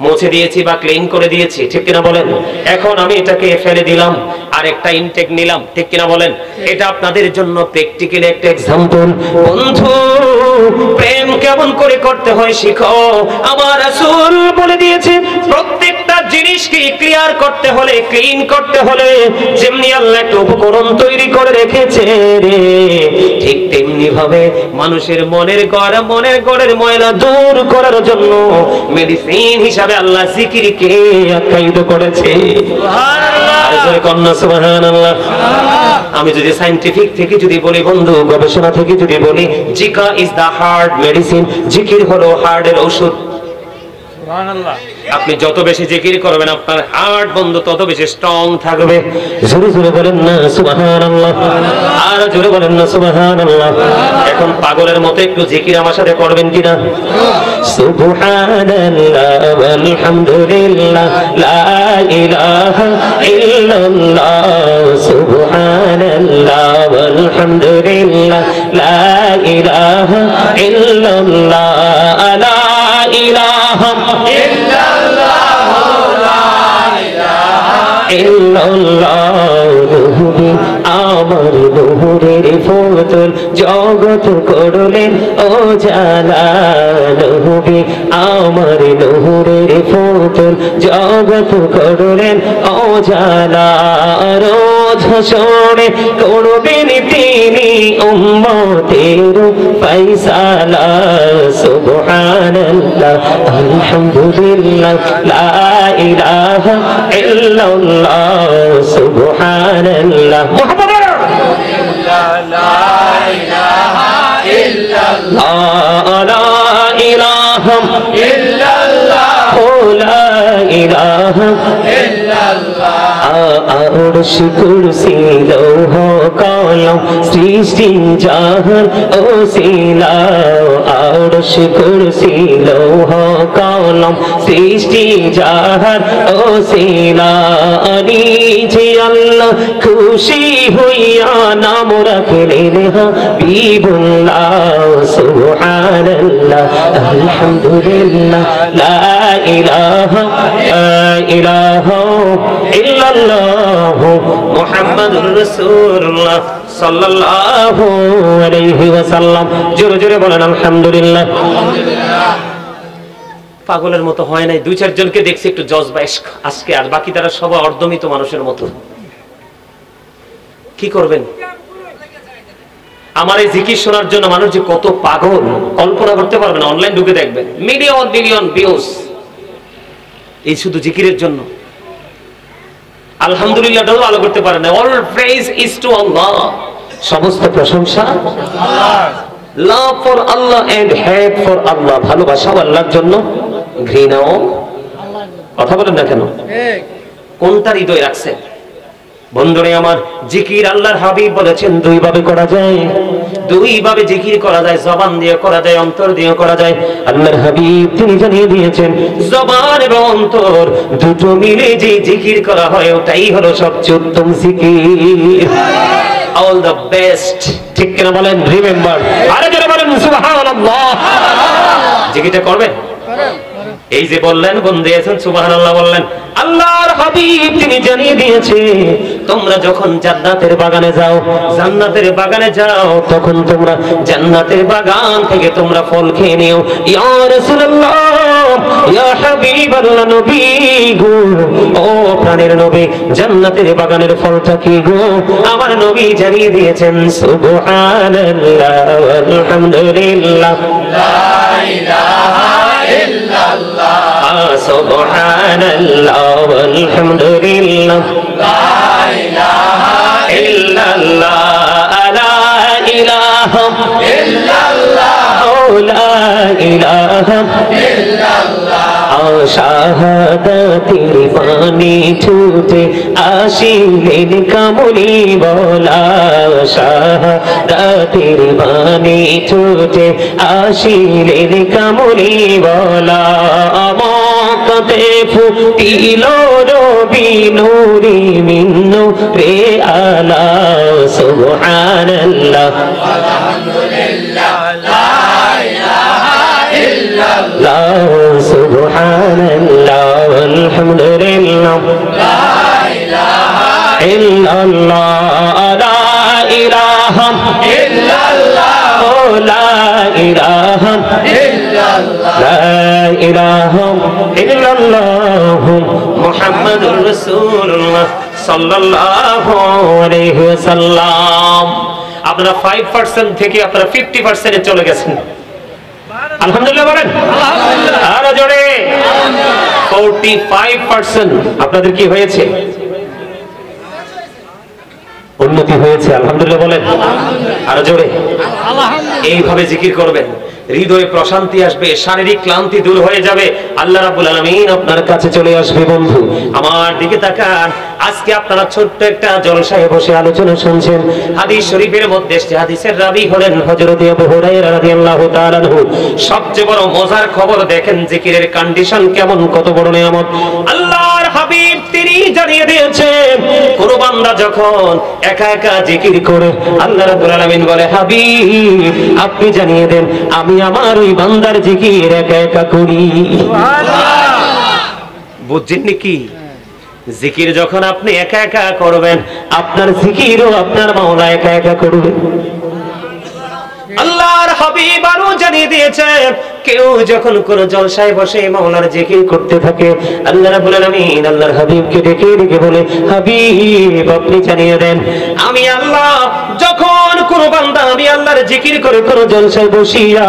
মুছে দিয়েছি বা ক্লিন করে দিয়েছি, ঠিক কিনা বলেন? এখন আমি এটাকে ফেলে দিলাম আর একটা ইনটেক নিলাম, ঠিক কিনা বলেন? এটা আপনাদের জন্য প্র্যাকটিক্যালি একটা এক্সাম্পল। বন্ধু, প্রেম কেমন করে করতে হয় শিখো। আমার রাসূল বলে দিয়েছে প্রত্যেকটা জিনিসকে ক্লিয়ার করতে হলে, ক্লিন করতে হলে যেমনি আল্লাহ একটা উপকরণ তৈরি করে রেখেছে রে, ঠিক তেমনি ভাবে মানুষের মনের গড়ের ময়লা দূর করার জন্য মেডিসিন হিসাবে আল্লাহ জিকিরকে আখ্যায়িত করেছে। সুবহানাল্লাহ। আমি যদি সায়েন্টিফিক থেকে যদি বলি বন্ধু, গবেষণা থেকে যদি বলি, জিকা ইজ দা হার্ট মেডিসিন, জিকির হলো হার্টের ঔষধ। সুবহানাল্লাহ। আপনি যত বেশি জিকির করবেন আপনার হার্ট বন্ধু তত বেশি স্ট্রং থাকবে। জোরে জোরে বলেন না সুবহানাল্লাহ, আর জোরে বলেন না সুবহানাল্লাহ। এখন পাগলের মতো একটু জিকির আমার সাথে করবেন কিনা? সুবহানাল্লাহ ওয়ালহামদুলিল্লাহ লা ইলাহা ইল্লাল্লাহ, সুবহানাল্লাহ ওয়ালহামদুলিল্লাহ লা ইলাহা ইল্লাল্লাহ, লা ইলাহা আমার নূরের ফোতল জগৎ করলেন ও জালা, নবী আমার নূরের ফোতল জগৎ করলেন ও জালা, রোজ হাসরে করবেন তিনি উম্মতের ফয়সালা। সুবহানাল্লাহ আলহামদুলিল্লাহ লা ইলাহা ইল্লাল্লাহ, সুবহানাল্লাহ মুহাম্মাদুর রাসূলুল্লাহ লা ইলাহা ইল্লাল্লাহ, লা ইলাহা ইল্লাল্লাহ, লা ইলাহা ইল্লাল্লাহ। আরশ কুরসি লৌহ কলম সৃষ্টি জাহান ওসিলা, আরশ কুরসি লৌহ কলম সৃষ্টি জাহান ওসিলা, নিজে আল্লাহ খুশি হইয়া নাম রাখলেন হাবিবুল্লাহ। সুবহানাল্লাহ আলহামদুলিল্লাহ লা ইলাহা ইল্লাল্লাহ মুহাম্মাদুর রাসূলুল্লাহ সাল্লাল্লাহু আলাইহি ওয়াসাল্লাম। জোরে জোরে বলেন আলহামদুলিল্লাহ। পাগলের মতো হয় নাই, দুই চারজনকে দেখছি একটু জজবা আজকে, আর বাকি তারা সবাই অর্ধমিত মানুষের মতো। কি করবেন? আমার এই জিকির শোনার জন্য মানুষ যে কত পাগল কল্পনা করতে পারবেন। অনলাইন ঢুকে দেখবেন মিলিয়ন মিলিয়ন ভিউজ এই শুধু জিকিরের জন্য। আলহামদুলিল্লাহ ভালো করতে পারে না। অল প্রেজ ইজ টু আল্লাহ, সমস্ত প্রশংসা আল্লাহর। লাভ ফর আল্লাহ এন্ড হেট ফর আল্লাহ, ভালোবাসা আল্লাহর জন্য, ঘৃণাও আল্লাহর জন্য। কথা বলেন না কেন? ঠিক কোনটা হৃদয় রাখছেন? বন্ধুরে আমার, জিকির আল্লাহর হাবিব বলেছেন দুই ভাবে করা যায়। দুই ভাবে জিকির করা যায়, জবান দিয়ে করা যায়, অন্তর দিয়ে করা যায়। আল্লাহর হাবিব তিনি জানিয়ে দিয়েছেন জবান এবং অন্তর দুটো মিলে যে জিকির করা হয় ওটাই হলো সবচেয়ে উত্তম জিকির, all the best। ঠিক কিনা বলেন? রিমেম্বার, আরে যারা বলেন সুবহানাল্লাহ। জিকিরটা করবেন। এই যে বললেন গুণ দিয়েছেন সুবহানাল্লাহ বললেন, আল্লাহর হাবিব তিনি জানিয়ে দিয়েছে তোমরা যখন জান্নাতের বাগানে যাও, জান্নাতের বাগানে যাও তখন তোমরা জান্নাতের বাগান থেকে তোমরা ফল খেয়ে নিও। ইয়া রাসূলুল্লাহ, ইয়া হাবিবাল্লাহ, নবী গো, ও প্রাণের নবী, জান্নাতের বাগানের ফলটা কি গো? আমার নবী জানিয়ে দিয়েছেন সুবহানাল্লাহ আলহামদুলিল্লাহ লা ইলাহা ইল্লাল্লাহ, সুবহানাল্লাহ আলহামদুলিল্লাহ লা ইলাহা ইল্লাল্লাহ, লা ইলাহা ইল্লাল্লাহ, লা ইলাহা ইল্লাল্লাহ। শাহাদাতের পানি ছুটে আসিলেন কামলি বলা, শাহাদাতের পানি ছুটে আসিলেন কামলি বলা। মক্কাতে ফুটিল রবি নূরি মিন নূরে আলা, সুবহানাল্লাহ আলহামদুলিল্লাহ লা ইলাহা ইল্লাল্লাহ, সুবহানাল্লাহ আলহামদুলিল্লাহ লা ইলাহা ইল্লাল্লাহ, লা ইলাহা ইল্লাল্লাহ, লা ইলাহা ইল্লাল্লাহ, লা ইলাহা ইল্লাল্লাহ মুহাম্মাদুর রাসূলুল্লাহ সাল্লাল্লাহু আলাইহি ওয়াসাল্লাম। আপনারা 5% থেকে আপনারা 50% এ চলে গেছেন। আলহামদুলিল্লাহ বলেন আলহামদুলিল্লাহ, আরো জোরে 45% আপনাদের কি হয়েছে? উন্নতি হয়েছে। আলহামদুলিল্লাহ বলেন আরো জোরে আলহামদুলিল্লাহ। এইভাবে জিকির করবেন, হৃদয়ে প্রশান্তি আসবে, শারীরিক ক্লান্তি দূর হয়ে যাবে, আল্লাহ রাব্বুল আলামিন আপনার কাছে চলে আসবে। বন্ধু আমার দিকে তাকান, আজকে আপনারা ছোট্ট একটা জলসায় বসে আলোচনা শুনছেন। হাদিস শরীফের মধ্যে এসেছে, হাদিসের রাবী হলেন হযরত আবু হুরায়রা রাদিয়াল্লাহু তাআলা আনহু। সবচেয়ে বড় মজার খবর দেখেন জিকিরের কন্ডিশন কেমন, কত বড় নিয়ামত আল্লাহর হাবিব তিনি জানিয়ে দিয়েছেন। কোন বান্দা যখন একা একা জিকির করে আল্লাহ রাব্বুল আলামিন বলে, হাবিব আপনি জানিয়ে দেন আমি আমার ওই বান্দার জিকির একা একা করি। সুবহানাল্লাহ। বুঝছেন কি? জিকির যখন আপনি একা একা করবেন, আপনার জিকিরও আপনার মাওলা একা একা করবে। আল্লাহর হাবিব আরো জানিয়ে দিয়েছেন, কেউ যখন কোন জলসায় বসে মাওলার জিকির করতে থাকে, আল্লাহ রাব্বুল আলামিন আল্লাহর হাবিবকে ডেকে ডেকে বলে, হাবিব আপনি জানিয়ে দেন আমি আল্লাহ যখন কোন বান্দা আমি আল্লাহর জিকির করে কোন জলসায় বসিয়া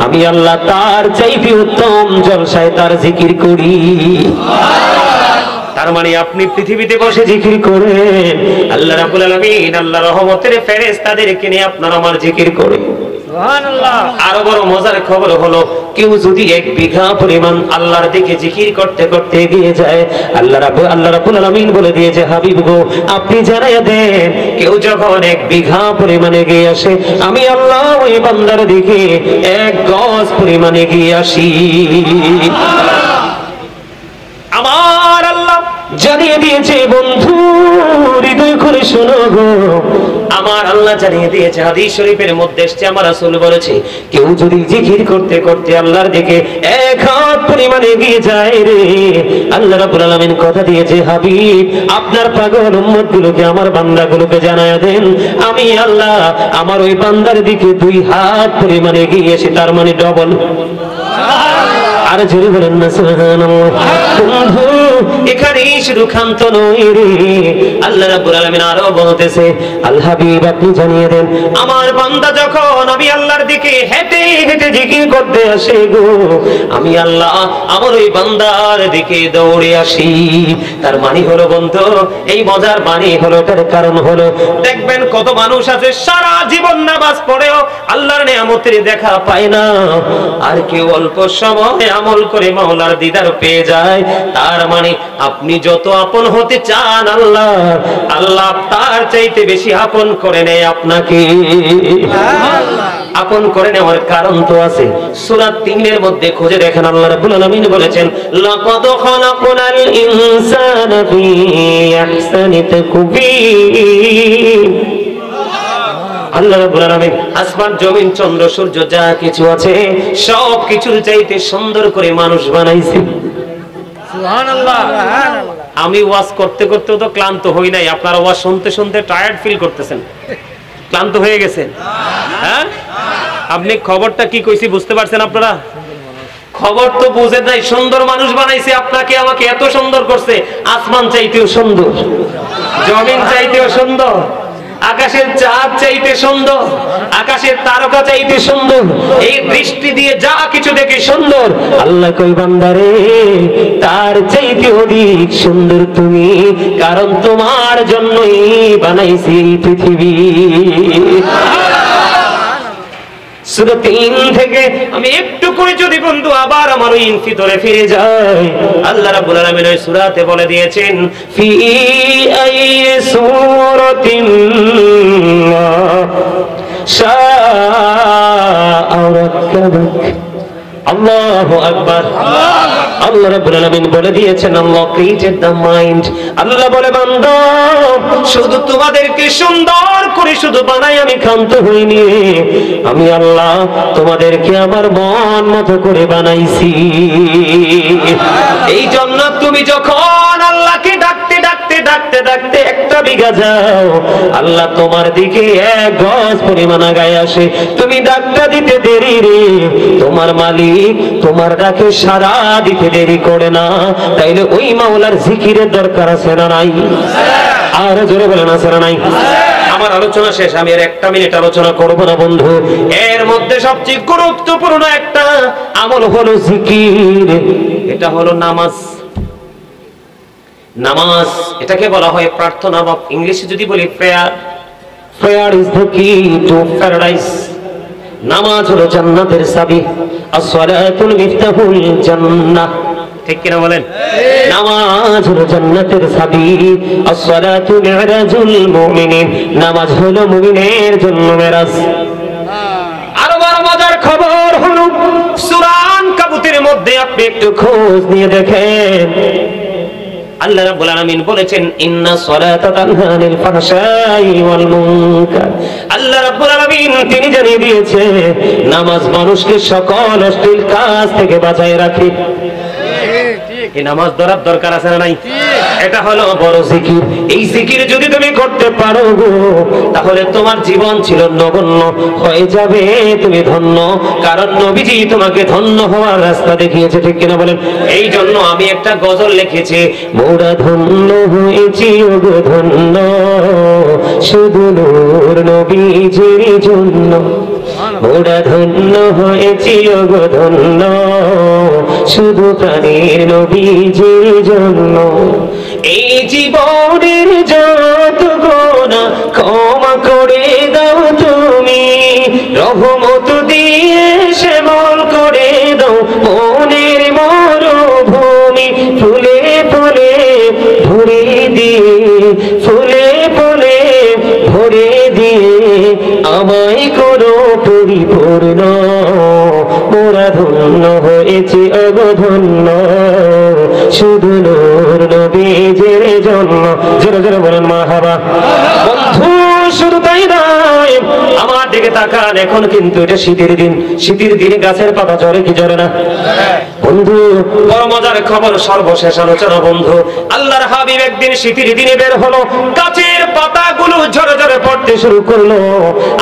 আমি আল্লাহ তার চাইতে উত্তম জলসায় তার জিকির করি। তার মানে আপনি পৃথিবীতে বসে জিকির করেন, আল্লাহ রাব্বুল আলামিন আল্লাহর রহমতের ফেরেশতাদেরকে নিয়ে আপনার আমার জিকির করে। সুবহানাল্লাহ। আরো বড় মজার খবর হলো, কেউ যদি 1 বিঘা পরিমাণ আল্লাহর দিকে জিকির করতে করতে এগিয়ে যায়, আল্লাহ রাব্বুল আলামিন বলে দিয়েছে, হাবিব গো আপনি জানাইয়া দেন কেউ যখন 1 বিঘা পরিমাণ এগিয়ে আসে আমি আল্লাহ ওই বান্দার দিকে 1 গজ পরিমাণ এগিয়ে আসি। আমার আল্লাহ জানিয়ে দিয়েছে, বন্ধু হৃদয় করে শোনো গো, আমার আল্লাহ জানিয়ে দিয়েছে, হাদিস শরীফের মধ্যে এসেছে আমার রাসূল বলেছে, কেউ যদি জিকির করতে করতে আল্লাহর দিকে 1 হাত পরিমাণ এগিয়ে যায় রে, আল্লাহ রাব্বুল আলামিন কথা দিয়েছে, হাবিব আপনার পাগল উম্মতগুলোকে আমার বান্দাগুলোকে জানায়া দেন আমি আল্লাহ আমার ওই বান্দার দিকে 2 হাত পরিমাণ এগিয়ে এসে, তার মানে ডবল। আর জোরে বলেন না সুবহানাল্লাহ। বন্ধু এখানেই শুধু ক্ষান্ত নয় রে, আল্লাহ রাব্বুল আলামিন আরো বলতেছে, আল হাবিব আপনি জানিয়ে দেন আমার বান্দা যখন আমি আল্লাহর দিকে হেঁটে হেঁটে জিকির করতে আসে গো, আমি আল্লাহ আমার ওই বান্দার দিকে দৌড়ে আসি। তার মানে হলো বন্ধু, এই মজার বাণী হলো, তার কারণ হলো দেখবেন কত মানুষ আছে সারা জীবন নামাজ পড়েও আল্লাহর নিয়ামতের দেখা পায় না, আর কেউ অল্প সময় আমল করে মাওলার দিদার পেয়ে যায়। তার মানে আপনি যত আপন হতে চান আল্লাহ, আল্লাহ তার চাইতে বেশি আপন করে নেয় আপনাকে। আপন করে নেওয়ার কারণ তো আছে। সূরা 3 এর মধ্যে খুঁজে দেখেন, আল্লাহ রাব্বুল আলামিন বলেছেন লাকাদ খালাকনাল ইনসানা ফি আহসানি তাকবীর। আল্লাহ রাব্বুল আলামিন আসমান জমিন চন্দ্র সূর্য যা কিছু আছে সব কিছুর চাইতে সুন্দর করে মানুষ বানাইছে। সুবহানাল্লাহ। আমি ওয়াজ করতে করতে তো ক্লান্ত হই নাই, আপনারা ওয়াজ শুনতে শুনতে টায়ার্ড ফিল করতেছেন, ক্লান্ত হয়ে গেছেন। হ্যাঁ, আপনি খবরটা কি কইছি বুঝতে পারছেন? আপনারা খবর তো বুঝে নাই। সুন্দর মানুষ বানাইছে, আপনাকে আমাকে এত সুন্দর করছে, আসমান চাইতেও সুন্দর, জমিন চাইতেও সুন্দর, আকাশের চাঁদ চাইতে সুন্দর, আকাশের তারকা চাইতে সুন্দর, এই দৃষ্টি দিয়ে যা কিছু দেখে সুন্দর। আল্লাহ কই বান্দারে তার চাইতে অধিক সুন্দর তুমি, কারণ তোমার জন্যই বানাইছি পৃথিবী। সূরা 3 থেকে আমি একটু করে যদি বন্ধু আবার আমার ওই ভিতরে ফিরে যাই, আল্লাহ রাব্বুল আলামিন ওই সূরাতে বলে দিয়েছেন ফি আই সূরাতিন শাআ রাব্বুক। আল্লাহু আকবার। আল্লাহ রাব্বুল আলামিন বলে দিয়েছেন আল্লাহ ক্রিয়েটেড দ্য মাইন্ড। আল্লাহ বলে বান্দা শুধু তোমাদেরকে সুন্দর করে শুধু বানাই আমি ক্ষান্ত হইনি, আমি আল্লাহ তোমাদেরকে আমার মন মতো করে বানাইছি। এই জন্য তুমি যখন আল্লাহকে ডাকতে ডাকতে ডাকতে ডাকতে একটা বিঘা যাও, আল্লাহ তোমার দিকে 1 গজ পরিমাণ আগায় আসে। তুমি ডাকটা দিতে দেরি রে, তোমার মালিক তোমার ডাকে সাড়া দিতে দেরি করে না। তাইলে ওই মাওলার জিকিরের দরকার আছে না নাই? আর জোরে বলেন আছে না নাই? আমার আলোচনা শেষ, আমি আর 1 মিনিট আলোচনা করব না বন্ধু। এর মধ্যে সবচেয়ে গুরুত্বপূর্ণ একটা আমল হলো জিকির, এটা হলো নামাজ। নামাজ এটাকে বলা হয় প্রার্থনা, বা ইংলিশে যদি বলি প্রেয়ার। প্রেয়ার ইজ দ্য কি টু প্যারাডাইস। নামাজ হলো জান্নাতের চাবি। as-salatul miftahul জান্নাহ। ঠিক কিনা বলেন? নামাজ হলো জান্নাতের চাবি। as-salatu mi'rajul মুমিনিন। নামাজ হলো মুমিনের জন্য মেরাজ। আরো বড় মজার খবর হলো সূরা আনকাবুতের মধ্যে আপনি একটু খোঁজ নিয়ে দেখেন, আল্লাহ রাব্বুল আলামিন বলেছেন ইন্না সলাতা তানহা আনিল ফাহশাই ওয়াল মুনকার। আল্লাহ রাব্বুল আলামিন তিনি জানিয়ে দিয়েছে নামাজ মানুষকে সকল অশ্লীল কাজ থেকে বাঁচায় রাখে। এই নামাজ ধরার দরকার আছে না নাই? এটা হলো বড় জিকির। এই জিকির যদি তুমি করতে পারো তাহলে তোমার জীবন ছিল নগণ্য হয়ে যাবে, তুমি ধন্য, কারণ নবীজি তোমাকে ধন্য হওয়ার রাস্তা দেখিয়েছে। ঠিক কিনা বলেন? এই জন্য আমি একটা গজল লিখেছি, মোরা ধন্য হয়েছি ওগো ধন্য শুধু নূর নবীজির জন্য। মোরা ধন্য হয়েছি ওগো ধন্য শুধু প্রাণের নবীজির জন্য। এই জীবনের যত গুনাহ ক্ষমা করে দাও তুমি, রহমত দিয়ে শ্যামল করে দাও মনের মরুভূমি। ফুলে ফুলে ভরে দিয়ে, ফুলে ফুলে ভরে দিয়ে আমায় করো পরিপূর্ণ। মোরা ধন্য হয়েছি অগধন্য শুধু নূর নবীজির জন্য। জোরে জোরে বলেন মারহাবা। বন্ধু শুধু তাই নয়, আমার দিকে তাকান, এখন কিন্তু এটা শীতের দিন। শীতের দিনে গাছের পাতা ঝরে কি ঝরে না বন্ধু? বড় মজার খবর, সর্বশেষ আলোচনা বন্ধু। আল্লাহর হাবিব একদিন শীতের দিনে বের হলো, গাছের পাতাগুলো ঝরে ঝরে পড়তে শুরু করলো।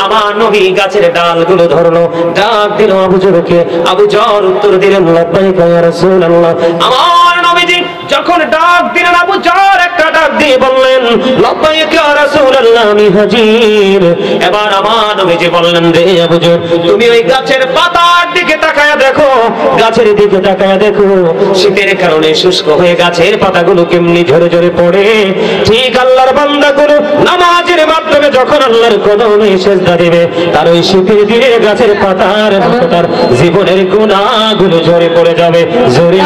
আমার নবী গাছের ডালগুলো ধরলো, ডাক দিল আবু জরকে। আবু জর উত্তর দিলেন লাব্বাইকা ইয়া রাসূলুল্লাহ। আমার নবীজি যখন ডাক দিলেন, আবু জর একটা ডাক দিয়ে বললেন লাব্বাইকা ইয়া রাসূলুল্লাহ আমি হাজির। এবার আমার নবীজি বললেন রে আবু জর, তুমি ওই গাছের পাতার দিকে তাকায়া দেখো, গাছের দিকে তাকায়া দেখো, শীতের কারণে শুষ্ক হয়ে গাছের পাতাগুলো কেমনি ঝরে ঝরে পড়ে। ঠিক আল্লাহর বান্দাগুলো নামাজের মাধ্যমে যখন আল্লাহর কদমে সিজদা দিবে, তার ওই শীতের দিনে গাছের পাতার মতো তার জীবনের গুনাহগুলো ঝরে পড়ে যাবে। জোরে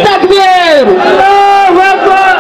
তাকবীর, আল্লাহু আকবার।